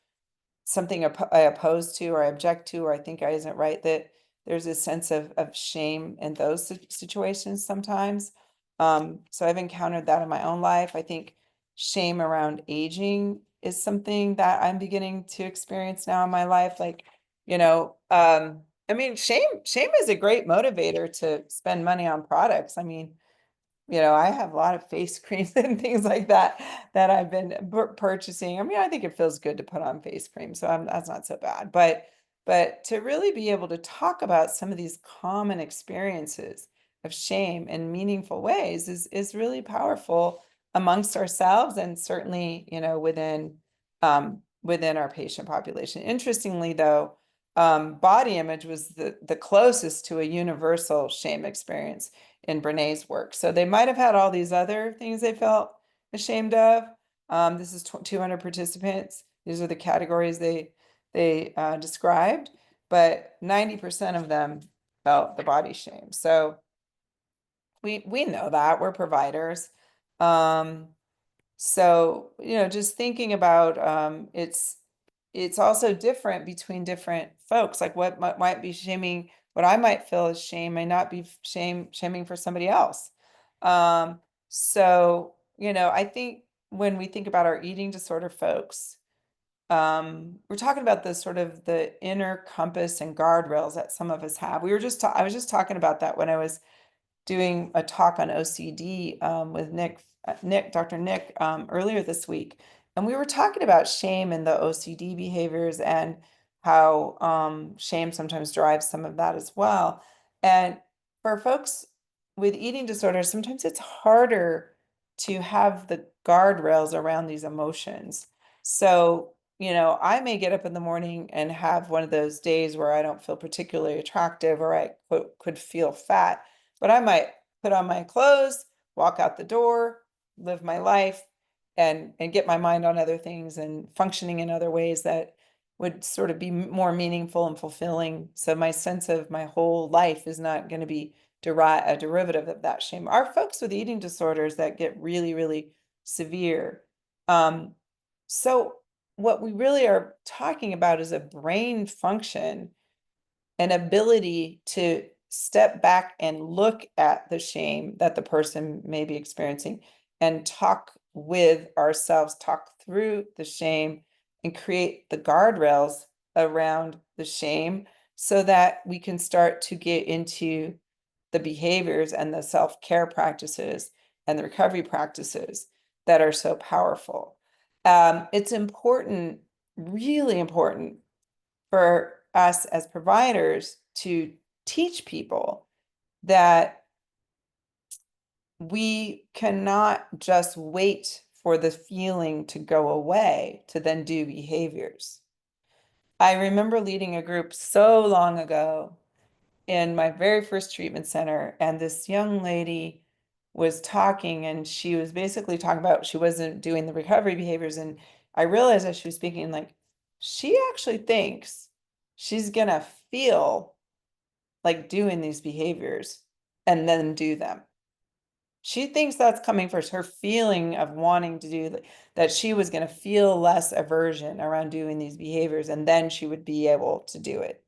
something I oppose to or I object to or I think I isn't right, that there's a sense of shame in those situations sometimes. So I've encountered that in my own life. I think shame around aging is something that I'm beginning to experience now in my life. Like, shame is a great motivator to spend money on products. I have a lot of face creams and things like that that I've been purchasing. I think it feels good to put on face cream, so that's not so bad. But to really be able to talk about some of these common experiences of shame in meaningful ways is really powerful amongst ourselves and certainly, within our patient population. Interestingly, though, body image was the closest to a universal shame experience in Brené's work. So they might have had all these other things they felt ashamed of. This is 200 participants. These are the categories they described, but 90% of them felt the body shame. So we know that we're providers. Um, so, just thinking about it's also different between different folks. Like what might be shaming, what I might feel is shame may not be shaming for somebody else. So, I think when we think about our eating disorder folks, we're talking about the sort of the inner compass and guardrails that some of us have. I was just talking about that when I was doing a talk on OCD with Dr. Nick, earlier this week. And we were talking about shame and the OCD behaviors and how shame sometimes drives some of that as well. And for folks with eating disorders, sometimes it's harder to have the guardrails around these emotions. So, I may get up in the morning and have one of those days where I don't feel particularly attractive or I could feel fat, but I might put on my clothes, walk out the door, live my life, and get my mind on other things and functioning in other ways that would sort of be more meaningful and fulfilling. So my sense of my whole life is not going to be a derivative of that shame. Our folks with eating disorders that get really, really severe. So what we really are talking about is a brain function, an ability to step back and look at the shame that the person may be experiencing and talk with ourselves, talk through the shame and create the guardrails around the shame so that we can start to get into the behaviors and the self-care practices and the recovery practices that are so powerful. It's important, really important for us as providers to teach people that we cannot just wait for the feeling to go away to then do behaviors. I remember leading a group so long ago in my very first treatment center, and this young lady was talking, and she was basically talking about she wasn't doing the recovery behaviors. And I realized as she was speaking, like, she actually thinks she's gonna feel like doing these behaviors and then do them. She thinks that's coming first. Her feeling of wanting to do that, she was going to feel less aversion around doing these behaviors, and then she would be able to do it.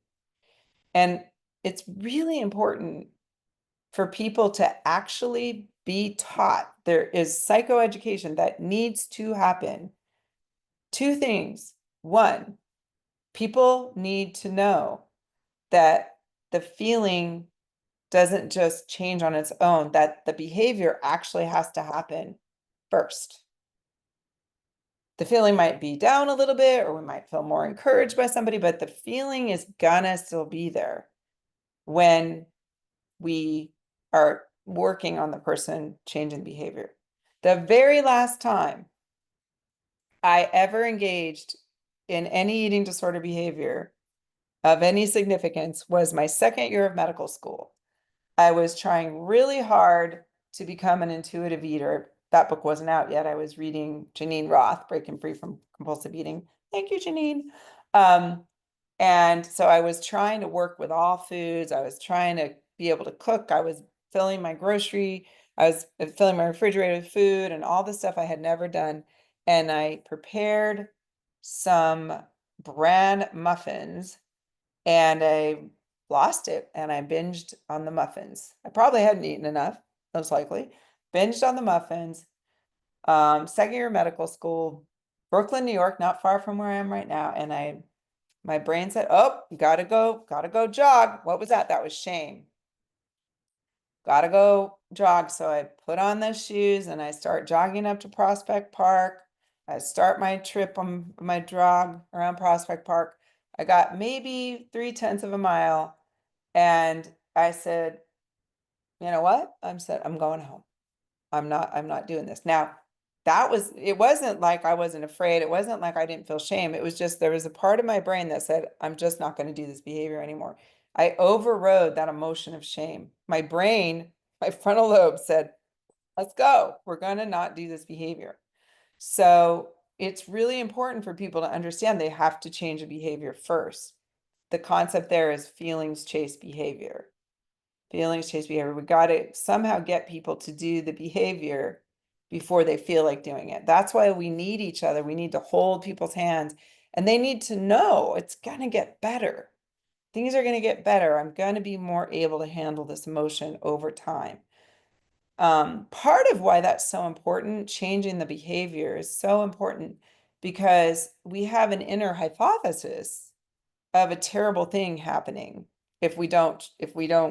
And it's really important for people to actually be taught. There is psychoeducation that needs to happen. Two things. One, people need to know that the feeling doesn't just change on its own, that the behavior actually has to happen first. The feeling might be down a little bit, or we might feel more encouraged by somebody, but the feeling is gonna still be there when we are working on the person changing behavior. The very last time I ever engaged in any eating disorder behavior of any significance was my second year of medical school. I was trying really hard to become an intuitive eater. That book wasn't out yet. I was reading Janine Roth, Breaking Free from Compulsive Eating. Thank you, Janine. And so I was trying to work with all foods. I was trying to be able to cook. I was filling my grocery. I was filling my refrigerator with food and all the stuff I had never done. And I prepared some bran muffins and I lost it and I binged on the muffins. I probably hadn't eaten enough, most likely. Binged on the muffins. Second year of medical school, Brooklyn, New York, not far from where I am right now. And my brain said, oh, you gotta go jog. What was that? That was shame. Gotta go jog. So I put on the shoes and I start jogging up to Prospect Park. I start my trip on my jog around Prospect Park. I got maybe 3/10 of a mile. And I said, you know what? I'm going home. I'm not doing this. Now, it wasn't like I wasn't afraid. It wasn't like I didn't feel shame. It was just, there was a part of my brain that said, I'm just not going to do this behavior anymore. I overrode that emotion of shame. My brain, my frontal lobe said, let's go. We're going to not do this behavior. So it's really important for people to understand they have to change a behavior first. The concept there is feelings chase behavior. Feelings chase behavior. We got to somehow get people to do the behavior before they feel like doing it. That's why we need each other. We need to hold people's hands and they need to know it's going to get better. Things are going to get better. I'm going to be more able to handle this emotion over time. Part of why that's so important, changing the behavior is so important because we have an inner hypothesis of a terrible thing happening if we don't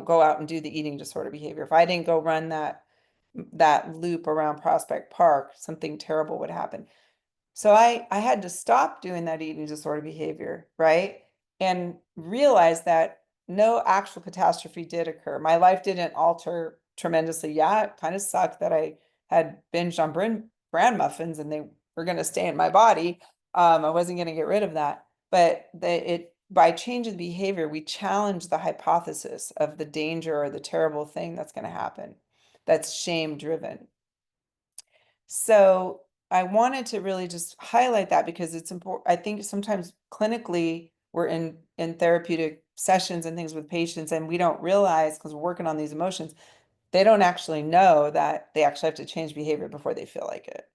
go out and do the eating disorder behavior. If I didn't go run that loop around Prospect Park, something terrible would happen. So I had to stop doing that eating disorder behavior, right? And realize that no actual catastrophe did occur. My life didn't alter tremendously. Yeah, it kind of sucked that I had binged on bran muffins and they were going to stay in my body. I wasn't going to get rid of that. But by changing the behavior, we challenge the hypothesis of the danger or the terrible thing that's going to happen. That's shame driven. So I wanted to really just highlight that because it's important. I think sometimes clinically we're in therapeutic sessions and things with patients and we don't realize because we're working on these emotions, they don't actually know that they actually have to change behavior before they feel like it.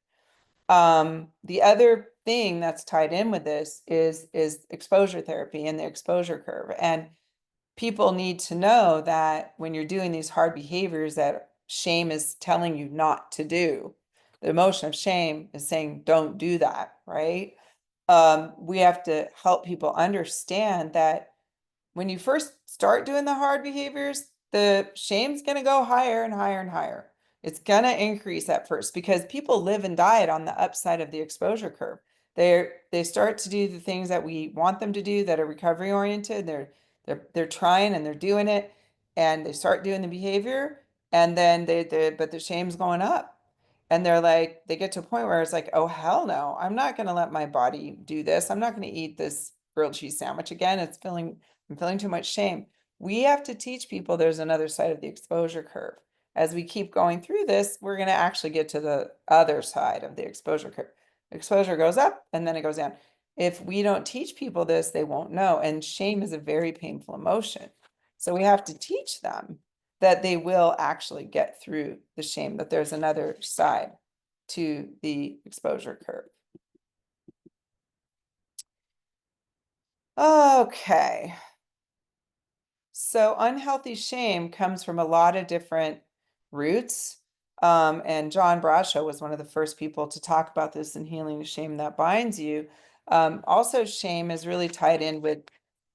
The other thing that's tied in with this is exposure therapy and the exposure curve. And people need to know that when you're doing these hard behaviors that shame is telling you not to do, the emotion of shame is saying, don't do that, right? We have to help people understand that when you first start doing the hard behaviors, the shame's going to go higher and higher and higher. It's going to increase at first because people live and die on the upside of the exposure curve. They start to do the things that we want them to do that are recovery oriented. They're trying and they're doing it and they start doing the behavior and then but the shame's going up. And they're like, they get to a point where it's like, oh, hell no, I'm not going to let my body do this. I'm not going to eat this grilled cheese sandwich again. I'm feeling too much shame. We have to teach people there's another side of the exposure curve. As we keep going through this, we're going to actually get to the other side of the exposure curve. Exposure goes up and then it goes down. If we don't teach people this, they won't know. And shame is a very painful emotion. So we have to teach them that they will actually get through the shame, that there's another side to the exposure curve. Okay. So unhealthy shame comes from a lot of different roots. And John Bradshaw was one of the first people to talk about this in Healing the Shame That Binds You. Also, shame is really tied in with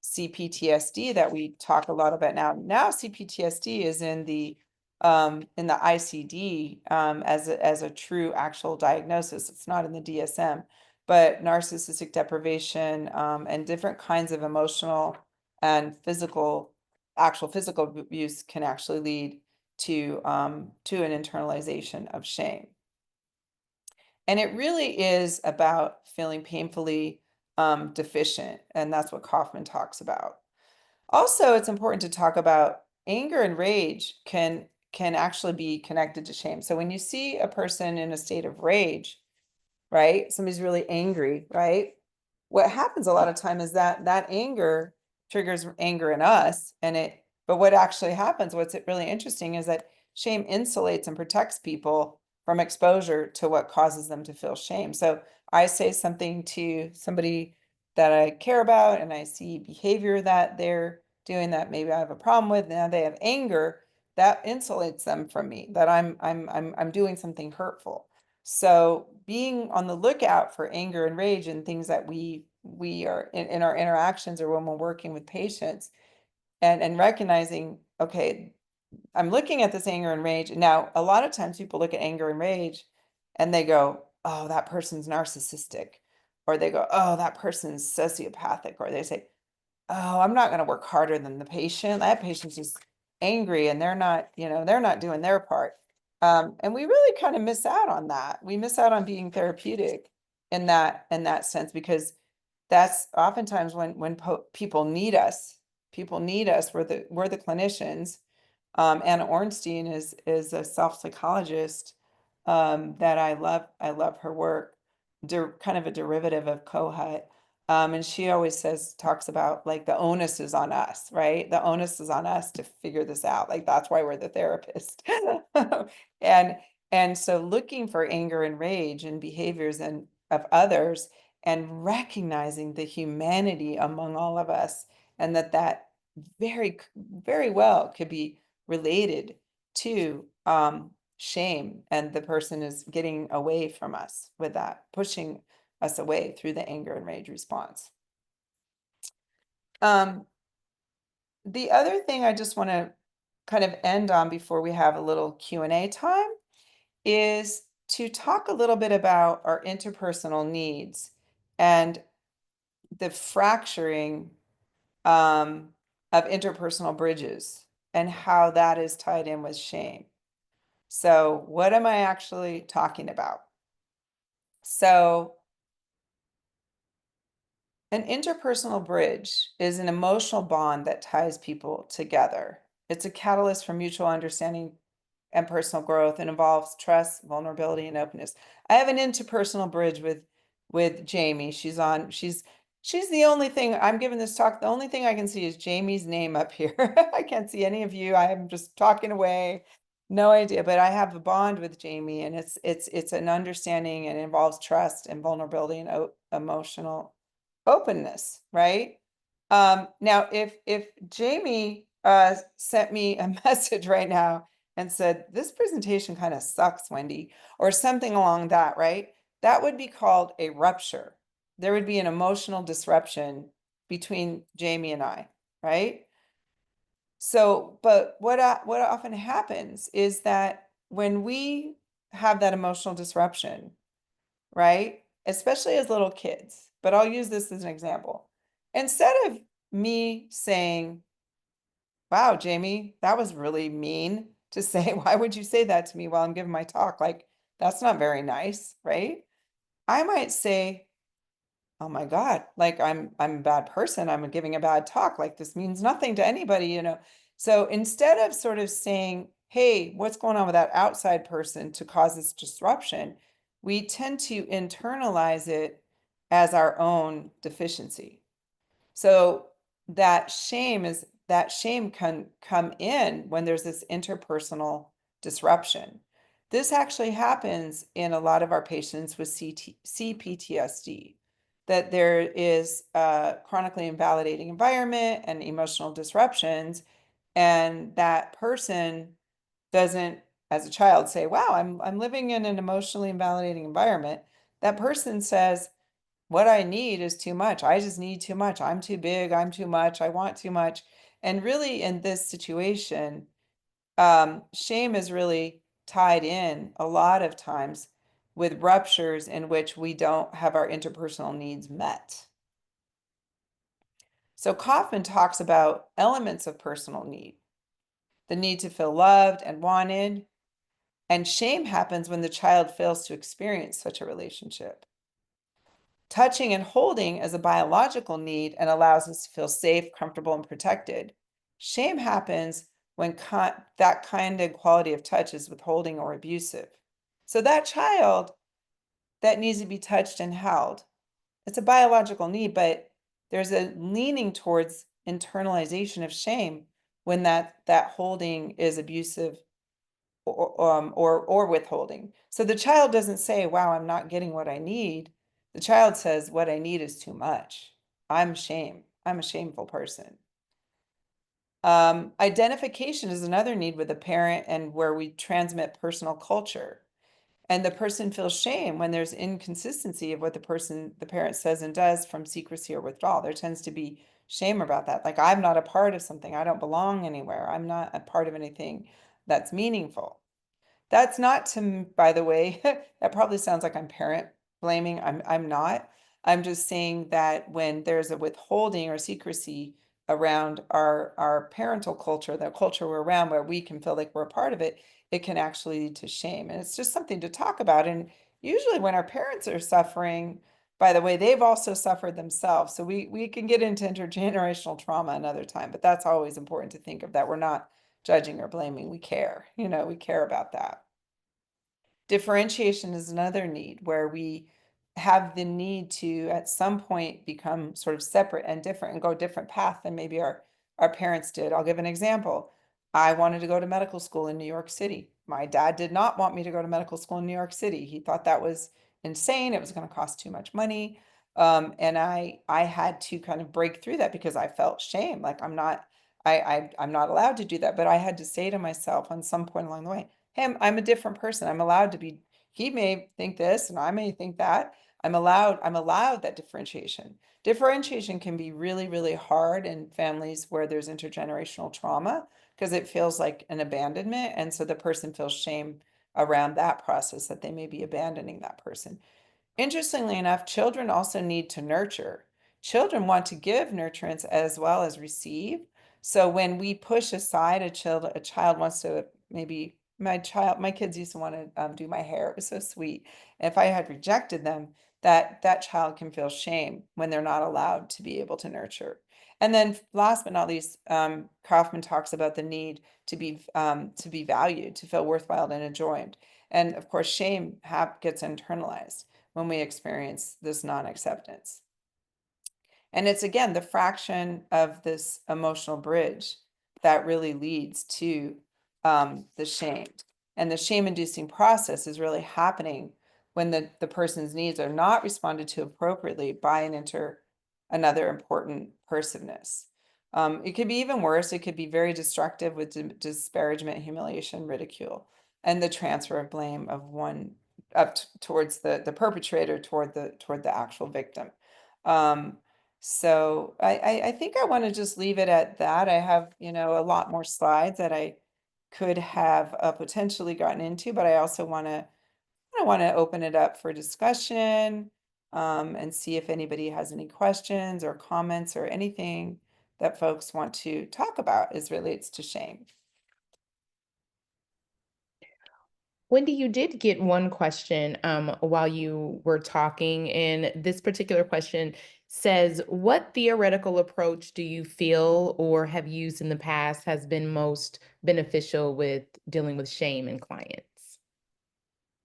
CPTSD that we talk a lot about now. Now CPTSD is in the ICD as a true actual diagnosis. It's not in the DSM, but narcissistic deprivation and different kinds of emotional and actual physical abuse can actually lead to an internalization of shame. And it really is about feeling painfully deficient, and that's what Kaufman talks about. Also, it's important to talk about anger and rage can actually be connected to shame. So when you see a person in a state of rage, right? Somebody's really angry, right? What happens a lot of time is that anger triggers anger in us, but what actually happens, what's really interesting is that shame insulates and protects people from exposure to what causes them to feel shame. So I say something to somebody that I care about and I see behavior that they're doing that maybe I have a problem with, now they have anger, that insulates them from me, that I'm doing something hurtful. So being on the lookout for anger and rage and things that we are in our interactions or when we're working with patients and recognizing, okay, I'm looking at this anger and rage. Now, a lot of times people look at anger and rage and they go, oh, that person's narcissistic. Or they go, oh, that person's sociopathic. Or they say, oh, I'm not going to work harder than the patient. That patient's just angry and they're not doing their part. And we really kind of miss out on that. We miss out on being therapeutic in that sense, because that's oftentimes when people need us. People need us. We're the clinicians. Anna Ornstein is a self-psychologist that I love. I love her work. Kind of a derivative of Kohut. And she always talks about like the onus is on us, right? The onus is on us to figure this out. Like that's why we're the therapist. And so looking for anger and rage and behaviors of others and recognizing the humanity among all of us, and that very, very well could be related to shame, and the person is getting away from us with that, pushing us away through the anger and rage response. The other thing I just want to kind of end on before we have a little Q&A time is to talk a little bit about our interpersonal needs and the fracturing of interpersonal bridges and how that is tied in with shame. So what am I actually talking about? So an interpersonal bridge is an emotional bond that ties people together. It's a catalyst for mutual understanding and personal growth, and involves trust, vulnerability, and openness. I have an interpersonal bridge with Jamie. She's the only thing I'm giving this talk. The only thing I can see is Jamie's name up here. I can't see any of you. I am just talking away. No idea, but I have a bond with Jamie, and it's an understanding, and it involves trust and vulnerability and emotional openness, right? Now, if Jamie sent me a message right now and said, this presentation kind of sucks, Wendy, or something along that, right? That would be called a rupture. There would be an emotional disruption between Jamie and I, right? So, but what often happens is that when we have that emotional disruption, right? Especially as little kids, but I'll use this as an example. Instead of me saying, wow, Jamie, that was really mean to say, why would you say that to me while I'm giving my talk? Like, that's not very nice, right? I might say, oh my God, like I'm a bad person. I'm giving a bad talk. Like this means nothing to anybody. So instead of sort of saying, hey, what's going on with that outside person to cause this disruption, we tend to internalize it as our own deficiency. So that shame is that shame can come in when there's this interpersonal disruption. This actually happens in a lot of our patients with CPTSD, that there is a chronically invalidating environment and emotional disruptions, and that person doesn't, as a child, say, wow, I'm living in an emotionally invalidating environment. That person says, what I need is too much. I just need too much. I'm too big. I'm too much. I want too much. And really, in this situation, shame is really tied in a lot of times with ruptures in which we don't have our interpersonal needs met. So Kaufman talks about elements of personal need, the need to feel loved and wanted, and shame happens when the child fails to experience such a relationship. Touching and holding is a biological need and allows us to feel safe, comfortable, and protected. Shame happens when that kind of quality of touch is withholding or abusive. So that child that needs to be touched and held, it's a biological need, but there's a leaning towards internalization of shame when that holding is abusive or withholding. So the child doesn't say, wow, I'm not getting what I need. The child says, what I need is too much. I'm a shameful person. Identification is another need with a parent and where we transmit personal culture. And the person feels shame when there's inconsistency of what the parent says and does from secrecy or withdrawal. There tends to be shame about that. Like, I'm not a part of something. I don't belong anywhere. I'm not a part of anything that's meaningful. That's not to, by the way, that probably sounds like I'm parent blaming. I'm not. I'm just saying that when there's a withholding or secrecy around our parental culture, the culture we're around where we can feel like we're a part of it, it can actually lead to shame. And it's just something to talk about. And usually when our parents are suffering, by the way, they've also suffered themselves. So we can get into intergenerational trauma another time, but that's always important to think of, that we're not judging or blaming. We care, we care about that. Differentiation is another need where we have the need to at some point become sort of separate and different and go a different path than maybe our parents did. I'll give an example. I wanted to go to medical school in New York City. My dad did not want me to go to medical school in New York City. He thought that was insane. It was going to cost too much money. And I had to kind of break through that because I felt shame. Like I'm not allowed to do that. But I had to say to myself on some point along the way, hey, I'm a different person. I'm allowed to be, he may think this and I may think that. I'm allowed that differentiation. Differentiation can be really, really hard in families where there's intergenerational trauma because it feels like an abandonment. And so the person feels shame around that process that they may be abandoning that person. Interestingly enough, children also need to nurture. Children want to give nurturance as well as receive. So when we push aside a child wants to, maybe my kids used to want to do my hair. It was so sweet. And if I had rejected them, that child can feel shame when they're not allowed to be able to nurture. And then last but not least, Kaufman talks about the need to be valued, to feel worthwhile and enjoyed. And of course, shame gets internalized when we experience this non-acceptance. And it's again the fraction of this emotional bridge that really leads to the shame. And the shame-inducing process is really happening when the person's needs are not responded to appropriately by another important personess. It could be even worse. It could be very destructive with disparagement, humiliation, ridicule, and the transfer of blame of one up towards the perpetrator toward the actual victim. So I think I want to just leave it at that. I have, a lot more slides that I could have potentially gotten into, but I also want to open it up for discussion and see if anybody has any questions or comments or anything that folks want to talk about as relates to shame. Wendy, you did get one question while you were talking, and this particular question says, what theoretical approach do you feel or have used in the past has been most beneficial with dealing with shame in clients?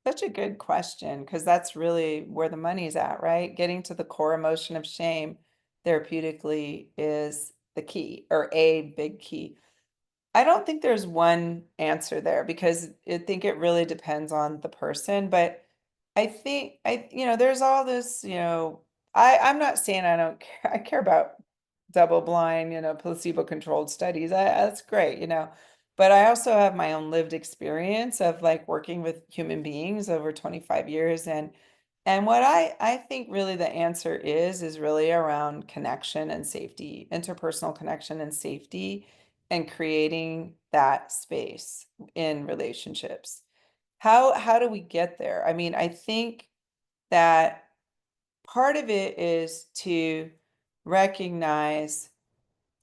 Such a good question, because that's really where the money's at, right? Getting to the core emotion of shame therapeutically is the key or a big key. I don't think there's one answer there because I think it really depends on the person. But I think there's all this, I'm not saying I don't care. I care about double blind, placebo-controlled studies. That's great, But I also have my own lived experience of like working with human beings over 25 years. And what I think really the answer is really around connection and safety, interpersonal connection and safety and creating that space in relationships. How do we get there? I mean, I think that part of it is to recognize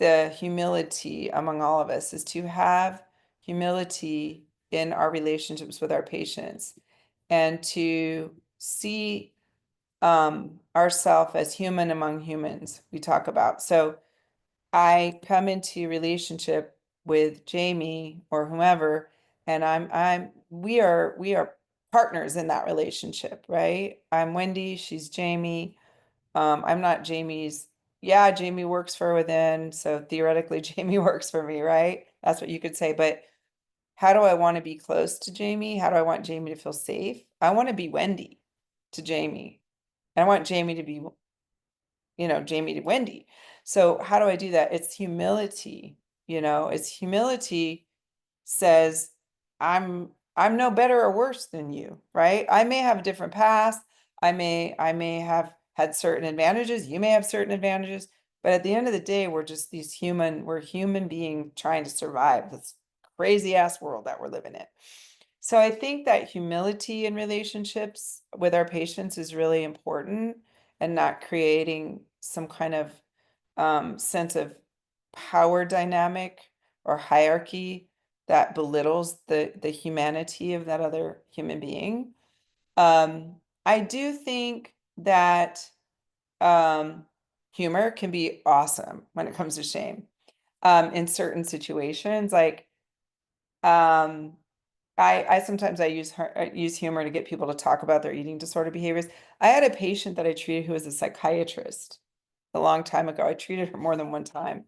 the humility among all of us, is to have humility in our relationships with our patients and to see ourself as human among humans, we talk about. So I come into relationship with Jamie or whomever, and we are partners in that relationship, right? I'm Wendy, she's Jamie. I'm not Jamie's, yeah, Jamie works for within, so theoretically Jamie works for me, right? That's what you could say. But how do I want to be close to Jamie? How do I want Jamie to feel safe? I want to be Wendy to Jamie. I want Jamie to be Jamie to Wendy. So how do I do that? It's humility, it's humility says, I'm no better or worse than you, right? I may have a different past. I may have had certain advantages. You may have certain advantages, but at the end of the day, we're human being trying to survive this crazy ass world that we're living in. So I think that humility in relationships with our patients is really important and not creating some kind of sense of power dynamic or hierarchy that belittles the humanity of that other human being. I do think that um, humor can be awesome when it comes to shame. In certain situations, like um, I sometimes I use humor to get people to talk about their eating disorder behaviors. I had a patient that I treated who was a psychiatrist a long time ago. I treated her more than one time.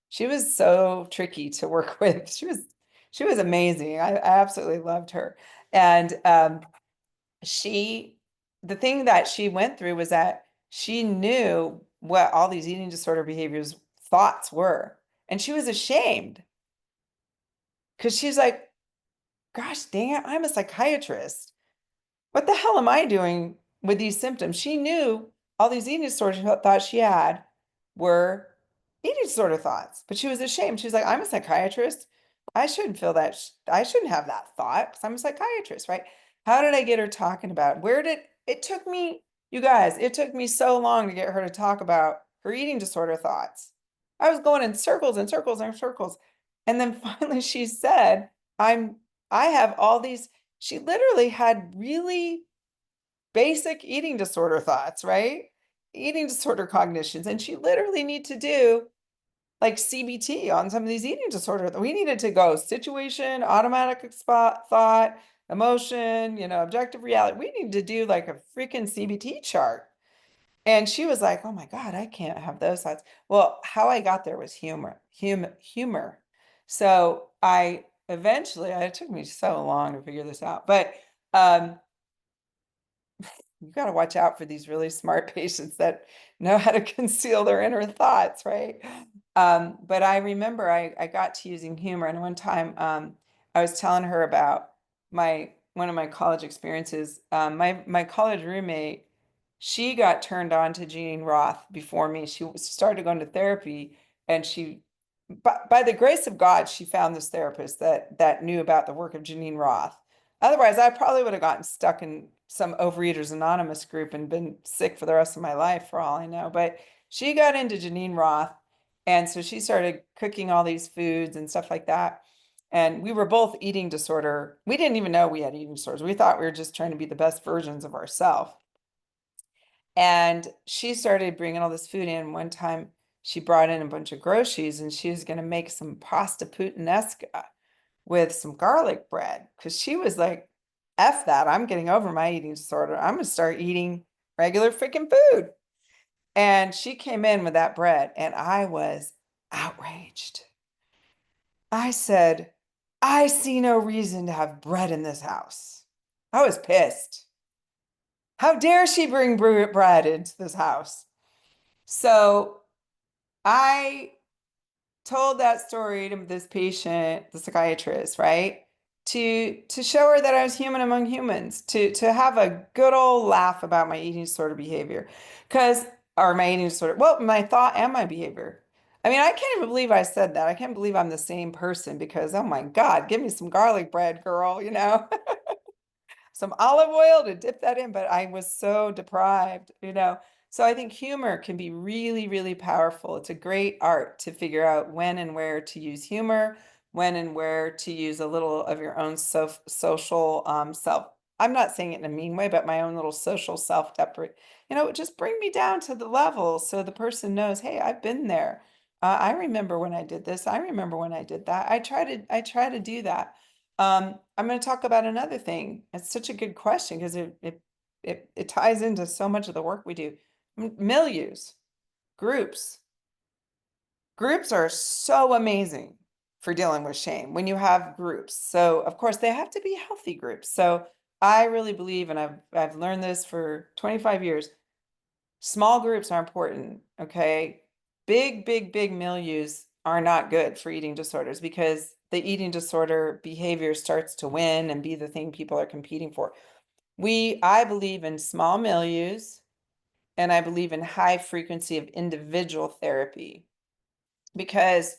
She was so tricky to work with. She was amazing. I absolutely loved her. And she the thing that she went through was that she knew what all these eating disorder behaviors thoughts were. And she was ashamed because she's like, gosh dang it, I'm a psychiatrist. What the hell am I doing with these symptoms? She knew all these eating disorders she thought she had were eating disorder thoughts, but she was ashamed. She was like, I'm a psychiatrist. I shouldn't feel that. I shouldn't have that thought because I'm a psychiatrist, right? How did I get her talking about where did it took me, you guys, it took me so long to get her to talk about her eating disorder thoughts. I was going in circles and circles and circles. And then finally she said, I have all these she literally had really basic eating disorder thoughts, right? Eating disorder cognitions. And she literally need to do like CBT on some of these eating disorders. We needed to go situation, automatic spot, thought, emotion, objective reality. We need to do like a freaking CBT chart. And she was like, oh my God, I can't have those thoughts. Well, how I got there was humor. So I eventually, it took me so long to figure this out, but um, you got to watch out for these really smart patients that know how to conceal their inner thoughts, right? But I remember I got to using humor, and one time I was telling her about my one of my college experiences. My college roommate, she got turned on to Jeanine Roth before me. She started going to therapy, and by the grace of God, she found this therapist that knew about the work of Jeanine Roth. Otherwise, I probably would have gotten stuck in some Overeaters Anonymous group and been sick for the rest of my life, for all I know. But she got into Jeanine Roth, and so she started cooking all these foods and stuff like that. And we were both eating disorder. We didn't even know we had eating disorders. We thought we were just trying to be the best versions of ourselves. And she started bringing all this food in. One time, she brought in a bunch of groceries, and she was going to make some pasta puttanesca with some garlic bread because she was like, F that. I'm getting over my eating disorder. I'm going to start eating regular freaking food. And she came in with that bread, and I was outraged. I said, I see no reason to have bread in this house. I was pissed. How dare she bring bread into this house? So I told that story to this patient, the psychiatrist, right? To show her that I was human among humans, to have a good old laugh about my eating disorder behavior. Because, or my eating disorder, well, my thought and my behavior. I mean, I can't even believe I said that. I can't believe I'm the same person because, oh my God, give me some garlic bread, girl, you know? Some olive oil to dip that in, but I was so deprived, you know. So I think humor can be really, really powerful. It's a great art to figure out when and where to use humor, when and where to use a little of your own social self. I'm not saying it in a mean way, but my own little social self-deprecate. You know, just bring me down to the level so the person knows, hey, I've been there. I remember when I did this. I remember when I did that. I try to do that. I'm going to talk about another thing. It's such a good question because it ties into so much of the work we do. Milieus, groups. Groups are so amazing for dealing with shame when you have groups. So, of course, they have to be healthy groups. So, I really believe, and I've learned this for 25 years, small groups are important, okay? Big milieus are not good for eating disorders because the eating disorder behavior starts to win and be the thing people are competing for. I believe in small milieus and I believe in high frequency of individual therapy because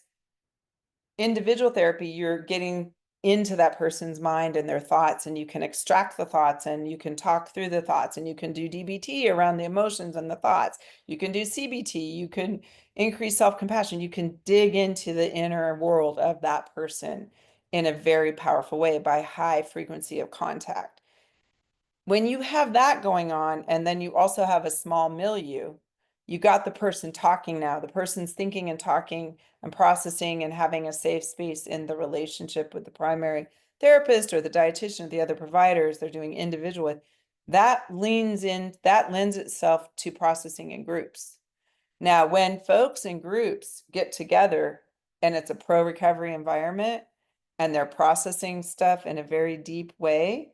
individual therapy, you're getting into that person's mind and their thoughts, and you can extract the thoughts and you can talk through the thoughts and you can do DBT around the emotions and the thoughts. You can do CBT, you can increase self-compassion, you can dig into the inner world of that person in a very powerful way by high frequency of contact. When you have that going on, and then you also have a small milieu, you got the person talking now. The person's thinking and talking and processing and having a safe space in the relationship with the primary therapist or the dietitian or the other providers they're doing individual with. That lends itself to processing in groups. Now, when folks in groups get together and it's a pro-recovery environment and they're processing stuff in a very deep way,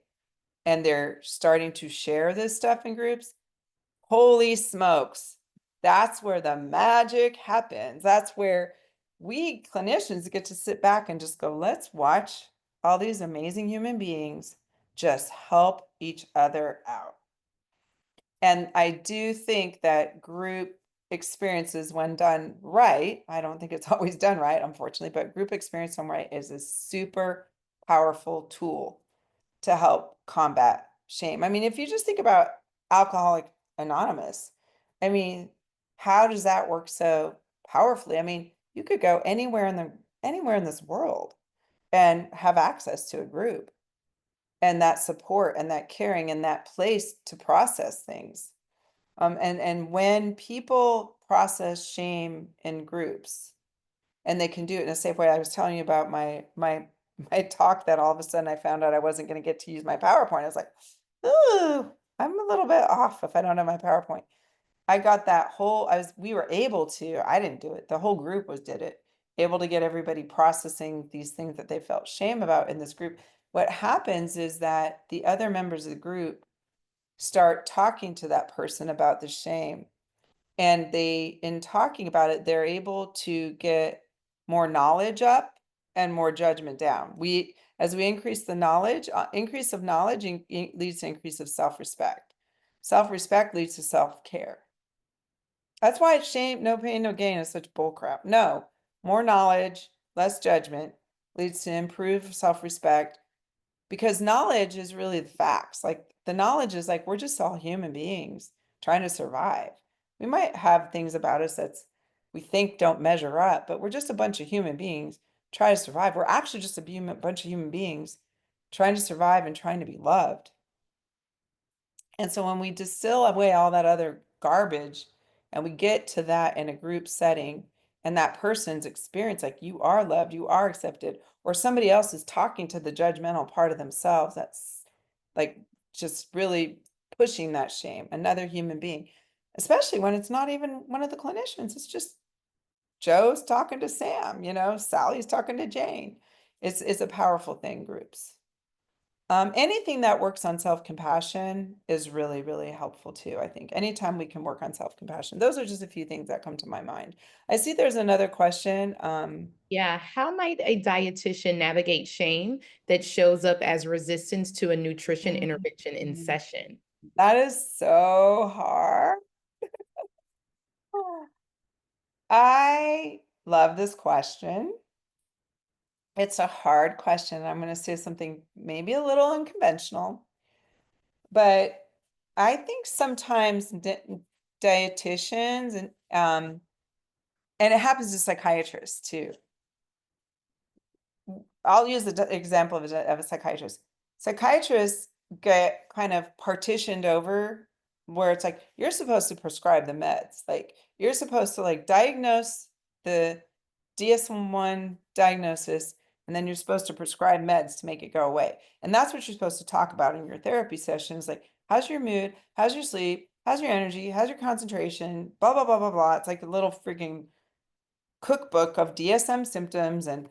and they're starting to share this stuff in groups, holy smokes, that's where the magic happens. That's where we clinicians get to sit back and just go, let's watch all these amazing human beings just help each other out. And I do think that group experiences, when done right, I don't think it's always done right, unfortunately, but group experience done right is a super powerful tool to help combat shame. I mean, if you just think about Alcoholic Anonymous, I mean, how does that work so powerfully? I mean, you could go anywhere in this world and have access to a group and that support and that caring and that place to process things. And when people process shame in groups, and they can do it in a safe way. I was telling you about my talk that all of a sudden I found out I wasn't going to get to use my PowerPoint. I was like, ooh, I'm a little bit off if I don't have my PowerPoint. I got that whole, we were able to, I didn't do it. The whole group did it, able to get everybody processing these things that they felt shame about in this group. What happens is that the other members of the group start talking to that person about the shame, and in talking about it, they're able to get more knowledge up and more judgment down. As we increase the knowledge, increase of knowledge leads to increase of self-respect. Self-respect leads to self-care. That's why shame, no pain, no gain is such bullcrap. No, more knowledge, less judgment leads to improved self-respect, because knowledge is really the facts. Like the knowledge is like, we're just all human beings trying to survive. We might have things about us we think don't measure up, but we're just a bunch of human beings trying to survive. We're actually just a bunch of human beings trying to survive and trying to be loved. And so when we distill away all that other garbage and we get to that in a group setting, and that person's experience, like you are loved, you are accepted, or somebody else is talking to the judgmental part of themselves, that's like just really pushing that shame, another human being, especially when it's not even one of the clinicians, it's just Joe's talking to Sam, you know, Sally's talking to Jane. It's a powerful thing, groups. Anything that works on self-compassion is really, really helpful too, I think. Anytime we can work on self-compassion. Those are just a few things that come to my mind. I see there's another question. Yeah, how might a dietitian navigate shame that shows up as resistance to a nutrition intervention in Mhm. session? That is so hard. I love this question. It's a hard question. I'm going to say something maybe a little unconventional, but I think sometimes dietitians and it happens to psychiatrists too. I'll use the example of a psychiatrist. Psychiatrists get kind of partitioned over where it's like you're supposed to prescribe the meds. Like you're supposed to like diagnose the DSM-1 diagnosis, and then you're supposed to prescribe meds to make it go away. And that's what you're supposed to talk about in your therapy sessions. Like, how's your mood? How's your sleep? How's your energy? How's your concentration? Blah, blah, blah, blah, blah. It's like a little freaking cookbook of DSM symptoms and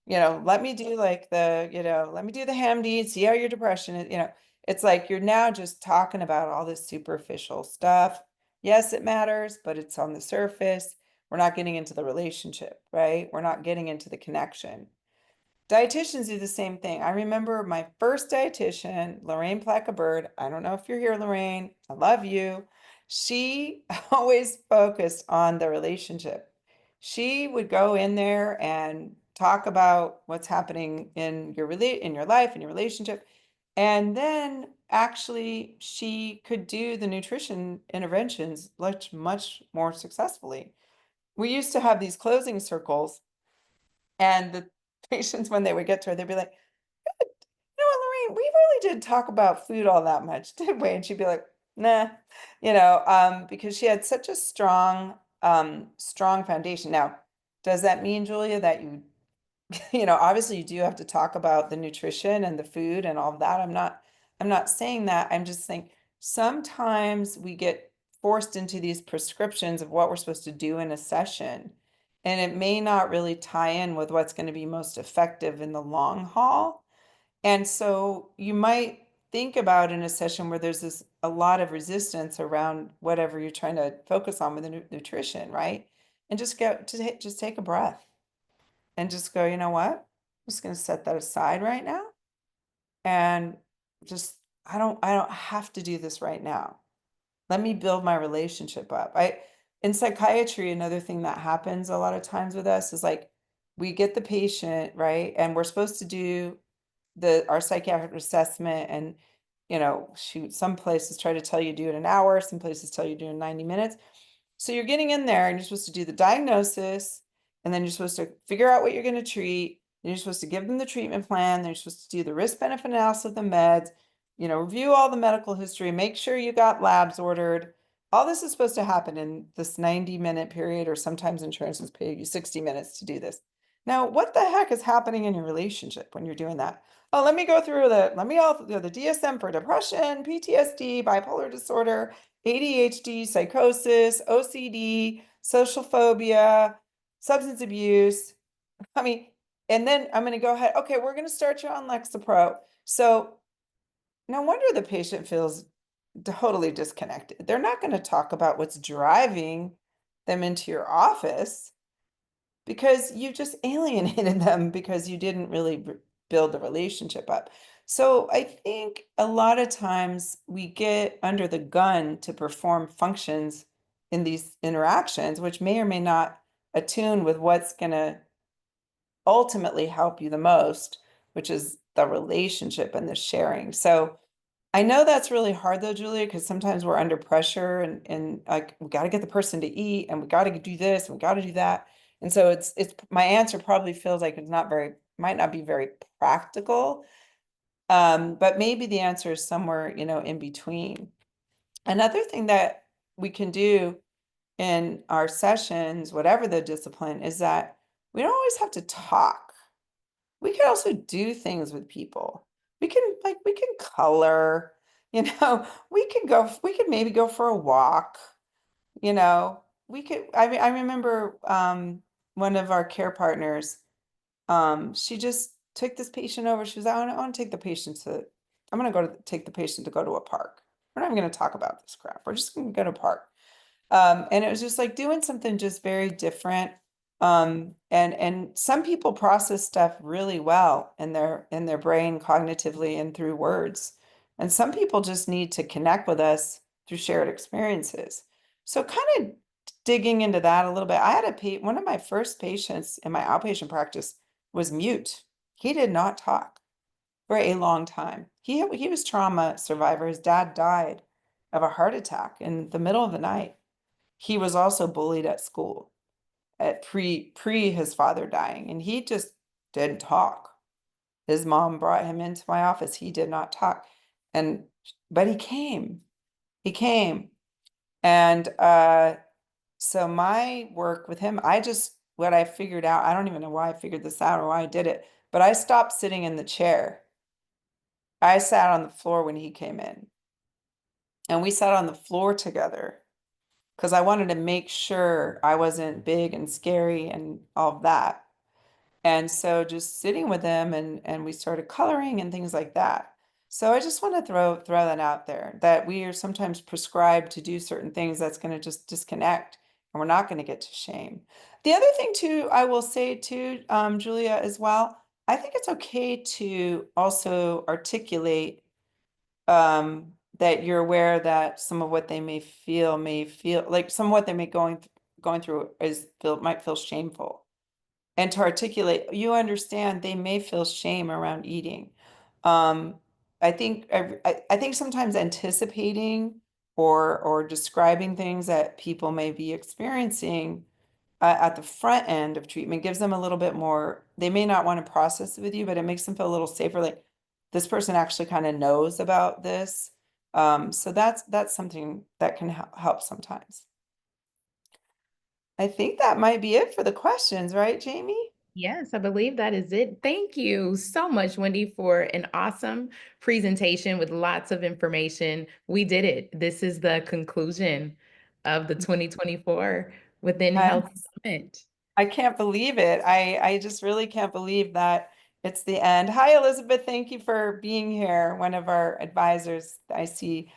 let me do like let me do the HAMD, see how your depression is, it's like you're now just talking about all this superficial stuff. Yes, it matters, but it's on the surface. We're not getting into the relationship, right? We're not getting into the connection. Dietitians do the same thing. I remember my first dietitian, Lorraine Placa-Bird. I don't know if you're here, Lorraine. I love you. She always focused on the relationship. She would go in there and talk about what's happening in in your life, in your relationship. And then actually she could do the nutrition interventions much, much more successfully. We used to have these closing circles, and the patients, when they would get to her, they'd be like, you know what, Lorraine, we really didn't talk about food all that much, did we? And she'd be like, nah, because she had such a strong foundation. Now, does that mean, Julia, that obviously you do have to talk about the nutrition and the food and all of that. I'm not saying that. I'm just saying sometimes we get forced into these prescriptions of what we're supposed to do in a session, and it may not really tie in with what's going to be most effective in the long haul. And so you might think about in a session where there's a lot of resistance around whatever you're trying to focus on with the nutrition, right? And just take a breath and just go, you know what? I'm just going to set that aside right now. And just, I don't have to do this right now. Let me build my relationship up. In psychiatry, another thing that happens a lot of times with us is like we get the patient, right? And we're supposed to do our psychiatric assessment, and shoot, some places try to tell you do it in an hour, some places tell you do it in 90 minutes. So you're getting in there and you're supposed to do the diagnosis, and then you're supposed to figure out what you're going to treat. And you're supposed to give them the treatment plan. Then you're supposed to do the risk benefit analysis of the meds, review all the medical history, make sure you got labs ordered. All this is supposed to happen in this 90-minute period, or sometimes insurances pay you 60 minutes to do this. Now, what the heck is happening in your relationship when you're doing that? Oh, let me go through the DSM for depression, PTSD, bipolar disorder, ADHD, psychosis, OCD, social phobia, substance abuse. I mean, and then I'm going to go ahead. Okay, we're going to start you on Lexapro. So no wonder the patient feels totally disconnected. They're not going to talk about what's driving them into your office, because you just alienated them because you didn't really build the relationship up. So I think a lot of times we get under the gun to perform functions in these interactions, which may or may not attune with what's going to ultimately help you the most, which is the relationship and the sharing. So I know that's really hard though, Julia, because sometimes we're under pressure, and like we got to get the person to eat, and we got to do this and we got to do that. And so it's my answer probably feels like it's might not be very practical. But maybe the answer is somewhere, in between. Another thing that we can do in our sessions, whatever the discipline, is that we don't always have to talk. We can also do things with people. We can color, we could maybe go for a walk, we could, I mean, I remember one of our care partners, she just took this patient over. She was, I want to take the patient to, I'm going to go to take the patient to go to a park. We're not even going to talk about this crap. We're just going to go to a park. And it was just like doing something just very different. And some people process stuff really well in their brain cognitively and through words. And some people just need to connect with us through shared experiences. So kind of digging into that a little bit. I had one of my first patients in my outpatient practice was mute. He did not talk for a long time. He was trauma survivor. His dad died of a heart attack in the middle of the night. He was also bullied at school at pre his father dying, and he just didn't talk. His mom brought him into my office. He did not talk. And but he came. He came. And so my work with him, what I figured out, I don't even know why I figured this out or why I did it, but I stopped sitting in the chair. I sat on the floor when he came in, and we sat on the floor together because I wanted to make sure I wasn't big and scary and all of that. And so just sitting with him and we started coloring and things like that. So I just want to throw that out there that we are sometimes prescribed to do certain things that's going to just disconnect and we're not going to get to shame. The other thing too, I will say too, Julia, as well, I think it's okay to also articulate that you're aware that some of what they may feel like some of what they may going through might feel shameful. And to articulate, you understand they may feel shame around eating. Um, I think sometimes anticipating or describing things that people may be experiencing at the front end of treatment gives them a little bit more, they may not want to process it with you, but it makes them feel a little safer. Like this person actually kind of knows about this. So that's something that can help sometimes. I think that might be it for the questions, right, Jamie? Yes, I believe that is it. Thank you so much, Wendy, for an awesome presentation with lots of information. We did it. This is the conclusion of the 2024 Within Health Summit. I can't believe it. I just really can't believe that it's the end. Hi, Elizabeth. Thank you for being here. One of our advisors I see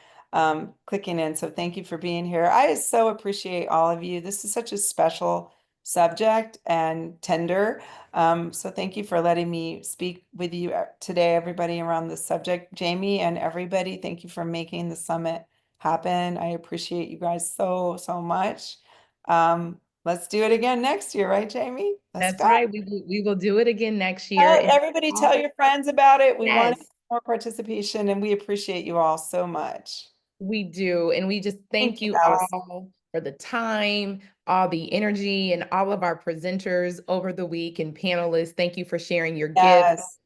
clicking in. So thank you for being here. I so appreciate all of you. This is such a special subject and tender. So thank you for letting me speak with you today, everybody around this subject. Jamie and everybody, thank you for making the summit happen. I appreciate you guys so much. Let's do it again next year, right, Jamie? Let's That's go. right. We will do it again next year. And Everybody tell your friends about it. We want yes, more participation and we appreciate you all so much. we do. And we just Thank thank you, you Alice. all for the time, all the energy, and all of our presenters over the week and panelists. Thank you for sharing your gifts. Yes.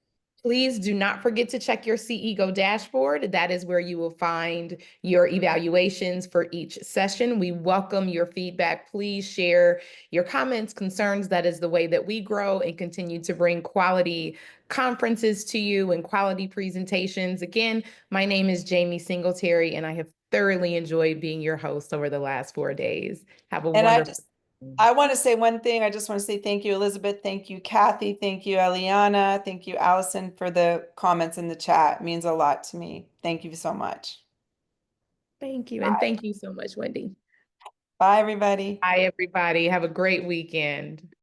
Please do not forget to check your CEGO dashboard. That is where you will find your evaluations for each session. We welcome your feedback. Please share your comments, concerns. That is the way that we grow and continue to bring quality conferences to you and quality presentations. Again, my name is Jamie Singletary, and I have thoroughly enjoyed being your host over the last 4 days. Have a And wonderful I want to say one thing. I just want to say thank you, Elizabeth. Thank you, Kathy. Thank you, Eliana. Thank you, Allison, for the comments in the chat. It means a lot to me. Thank you so much. Thank you. And Bye. thank you so much, Wendy. Bye, everybody. Bye, everybody. Have a great weekend.